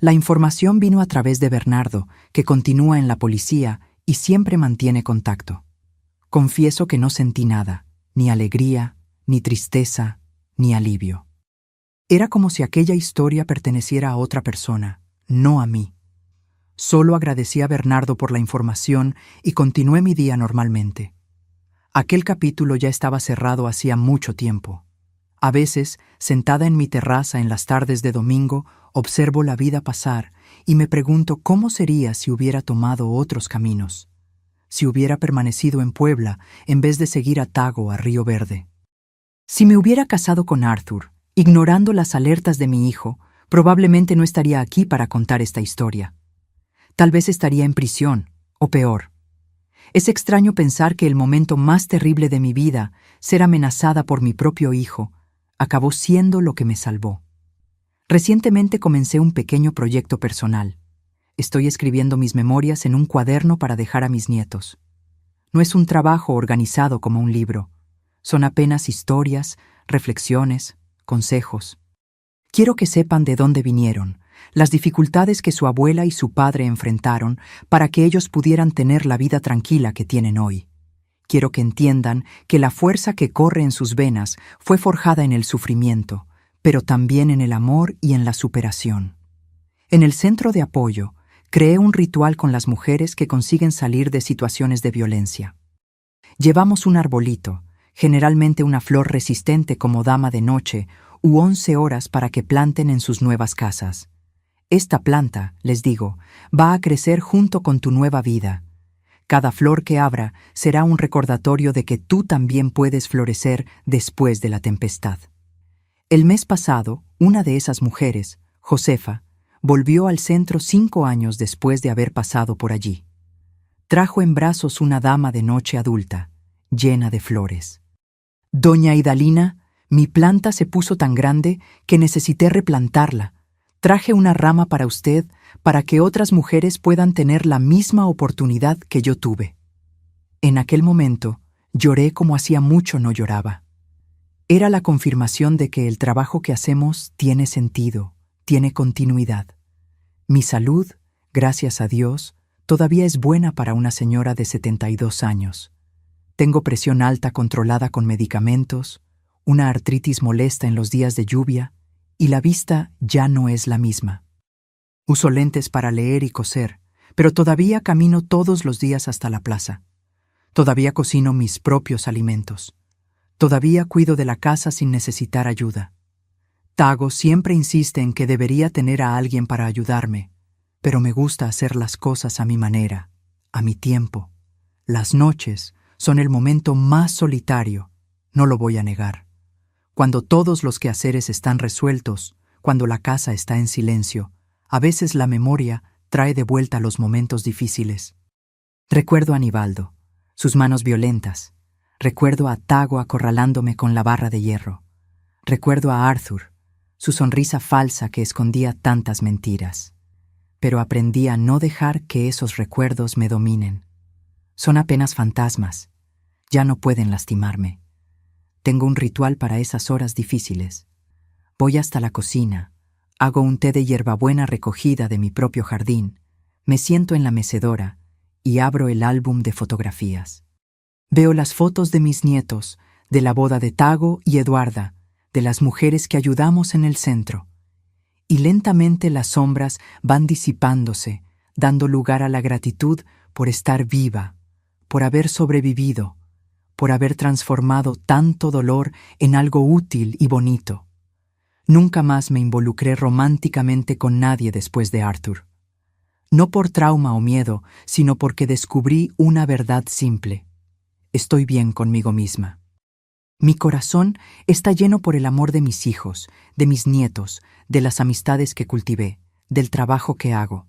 La información vino a través de Bernardo, que continúa en la policía y siempre mantiene contacto. Confieso que no sentí nada, ni alegría, ni tristeza, ni alivio. Era como si aquella historia perteneciera a otra persona, no a mí. Solo agradecí a Bernardo por la información y continué mi día normalmente. Aquel capítulo ya estaba cerrado hacía mucho tiempo. A veces, sentada en mi terraza en las tardes de domingo, observo la vida pasar y me pregunto cómo sería si hubiera tomado otros caminos, si hubiera permanecido en Puebla en vez de seguir a Tago a Río Verde. Si me hubiera casado con Arthur, ignorando las alertas de mi hijo, probablemente no estaría aquí para contar esta historia. Tal vez estaría en prisión, o peor. Es extraño pensar que el momento más terrible de mi vida, ser amenazada por mi propio hijo, acabó siendo lo que me salvó. Recientemente comencé un pequeño proyecto personal. Estoy escribiendo mis memorias en un cuaderno para dejar a mis nietos. No es un trabajo organizado como un libro. Son apenas historias, reflexiones, consejos. Quiero que sepan de dónde vinieron, las dificultades que su abuela y su padre enfrentaron para que ellos pudieran tener la vida tranquila que tienen hoy. Quiero que entiendan que la fuerza que corre en sus venas fue forjada en el sufrimiento, pero también en el amor y en la superación. En el centro de apoyo, creé un ritual con las mujeres que consiguen salir de situaciones de violencia. Llevamos un arbolito, generalmente una flor resistente como dama de noche, u 11 horas para que planten en sus nuevas casas. Esta planta, les digo, va a crecer junto con tu nueva vida. Cada flor que abra será un recordatorio de que tú también puedes florecer después de la tempestad. El mes pasado, una de esas mujeres, Josefa, volvió al centro 5 años después de haber pasado por allí. Trajo en brazos una dama de noche adulta, llena de flores. Doña Idalina, mi planta se puso tan grande que necesité replantarla. Traje una rama para usted para que otras mujeres puedan tener la misma oportunidad que yo tuve. En aquel momento, lloré como hacía mucho no lloraba. Era la confirmación de que el trabajo que hacemos tiene sentido, tiene continuidad. Mi salud, gracias a Dios, todavía es buena para una señora de 72 años. Tengo presión alta controlada con medicamentos, una artritis molesta en los días de lluvia, y la vista ya no es la misma. Uso lentes para leer y coser, pero todavía camino todos los días hasta la plaza. Todavía cocino mis propios alimentos. Todavía cuido de la casa sin necesitar ayuda. Tago siempre insiste en que debería tener a alguien para ayudarme, pero me gusta hacer las cosas a mi manera, a mi tiempo. Las noches son el momento más solitario, no lo voy a negar. Cuando todos los quehaceres están resueltos, cuando la casa está en silencio, a veces la memoria trae de vuelta los momentos difíciles. Recuerdo a Nivaldo, sus manos violentas. Recuerdo a Tago acorralándome con la barra de hierro. Recuerdo a Arthur, su sonrisa falsa que escondía tantas mentiras. Pero aprendí a no dejar que esos recuerdos me dominen. Son apenas fantasmas. Ya no pueden lastimarme. Tengo un ritual para esas horas difíciles. Voy hasta la cocina, hago un té de hierbabuena recogida de mi propio jardín, me siento en la mecedora y abro el álbum de fotografías. Veo las fotos de mis nietos, de la boda de Tago y Eduarda, de las mujeres que ayudamos en el centro. Y lentamente las sombras van disipándose, dando lugar a la gratitud por estar viva, por haber sobrevivido, por haber transformado tanto dolor en algo útil y bonito. Nunca más me involucré románticamente con nadie después de Arthur. No por trauma o miedo, sino porque descubrí una verdad simple. Estoy bien conmigo misma. Mi corazón está lleno por el amor de mis hijos, de mis nietos, de las amistades que cultivé, del trabajo que hago.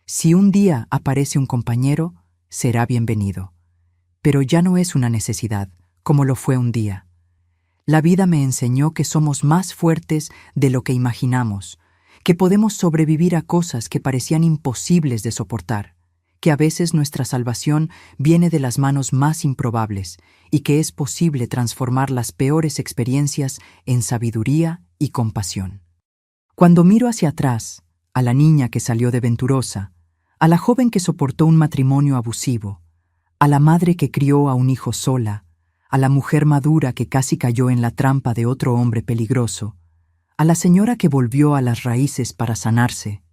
Si un día aparece un compañero, será bienvenido. Pero ya no es una necesidad, como lo fue un día. La vida me enseñó que somos más fuertes de lo que imaginamos, que podemos sobrevivir a cosas que parecían imposibles de soportar, que a veces nuestra salvación viene de las manos más improbables y que es posible transformar las peores experiencias en sabiduría y compasión. Cuando miro hacia atrás, a la niña que salió de Venturosa, a la joven que soportó un matrimonio abusivo, a la madre que crió a un hijo sola, a la mujer madura que casi cayó en la trampa de otro hombre peligroso, a la señora que volvió a las raíces para sanarse,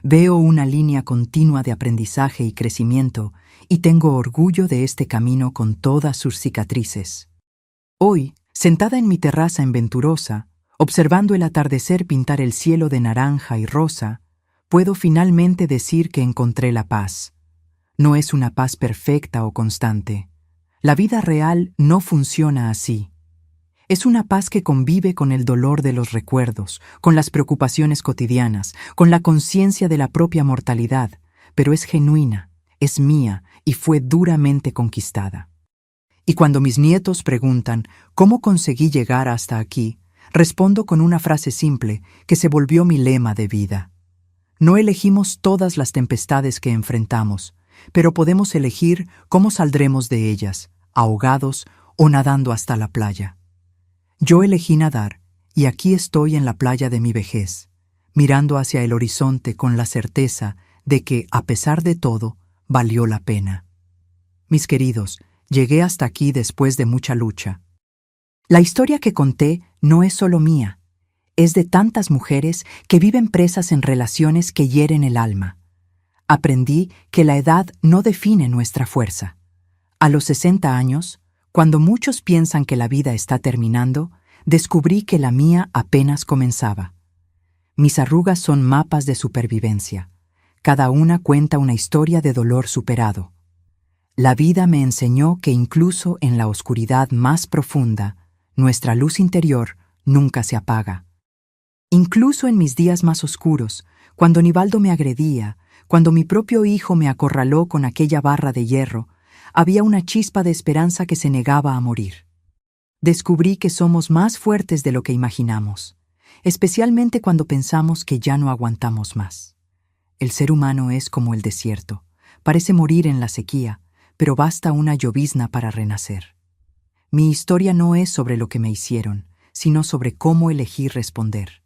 veo una línea continua de aprendizaje y crecimiento y tengo orgullo de este camino con todas sus cicatrices. Hoy, sentada en mi terraza en Venturosa, observando el atardecer pintar el cielo de naranja y rosa, puedo finalmente decir que encontré la paz. No es una paz perfecta o constante. La vida real no funciona así. Es una paz que convive con el dolor de los recuerdos, con las preocupaciones cotidianas, con la conciencia de la propia mortalidad, pero es genuina, es mía y fue duramente conquistada. Y cuando mis nietos preguntan cómo conseguí llegar hasta aquí, respondo con una frase simple que se volvió mi lema de vida. No elegimos todas las tempestades que enfrentamos, pero podemos elegir cómo saldremos de ellas, ahogados o nadando hasta la playa. Yo elegí nadar, y aquí estoy en la playa de mi vejez. mirando hacia el horizonte con la certeza de que, a pesar de todo, valió la pena. Mis queridos, llegué hasta aquí después de mucha lucha. La historia que conté no es solo mía, es de tantas mujeres que viven presas en relaciones que hieren el alma. Aprendí que la edad no define nuestra fuerza. A los 60 años, cuando muchos piensan que la vida está terminando, descubrí que la mía apenas comenzaba. Mis arrugas son mapas de supervivencia. Cada una cuenta una historia de dolor superado. La vida me enseñó que incluso en la oscuridad más profunda, nuestra luz interior nunca se apaga. Incluso en mis días más oscuros, cuando Nivaldo me agredía, cuando mi propio hijo me acorraló con aquella barra de hierro, había una chispa de esperanza que se negaba a morir. Descubrí que somos más fuertes de lo que imaginamos, especialmente cuando pensamos que ya no aguantamos más. El ser humano es como el desierto, parece morir en la sequía, pero basta una llovizna para renacer. Mi historia no es sobre lo que me hicieron, sino sobre cómo elegí responder.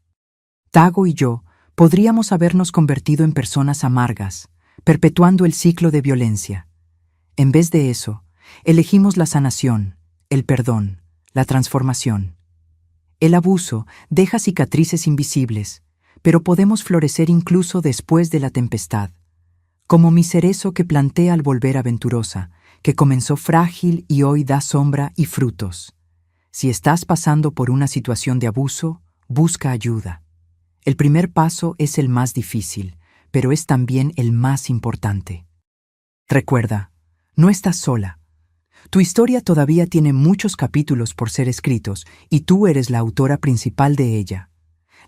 Tago y yo podríamos habernos convertido en personas amargas, perpetuando el ciclo de violencia. En vez de eso, elegimos la sanación, el perdón, la transformación. El abuso deja cicatrices invisibles, pero podemos florecer incluso después de la tempestad, como mi cerezo que planté al volver aventurosa, que comenzó frágil y hoy da sombra y frutos. Si estás pasando por una situación de abuso, busca ayuda. El primer paso es el más difícil, pero es también el más importante. Recuerda, no estás sola. Tu historia todavía tiene muchos capítulos por ser escritos y tú eres la autora principal de ella.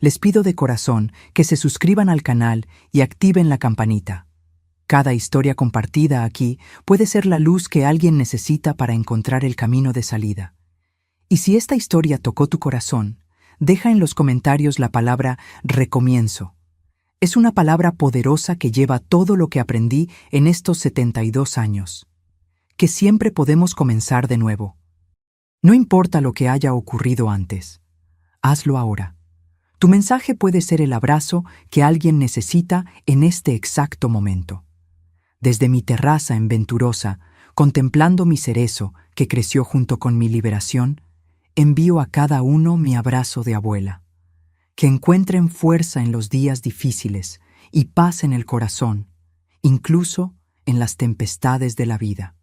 Les pido de corazón que se suscriban al canal y activen la campanita. Cada historia compartida aquí puede ser la luz que alguien necesita para encontrar el camino de salida. Y si esta historia tocó tu corazón, deja en los comentarios la palabra recomienzo. Es una palabra poderosa que lleva todo lo que aprendí en estos 72 años. Que siempre podemos comenzar de nuevo. No importa lo que haya ocurrido antes. Hazlo ahora. Tu mensaje puede ser el abrazo que alguien necesita en este exacto momento. Desde mi terraza en Venturosa, contemplando mi cerezo que creció junto con mi liberación, envío a cada uno mi abrazo de abuela. Que encuentren fuerza en los días difíciles y paz en el corazón, incluso en las tempestades de la vida.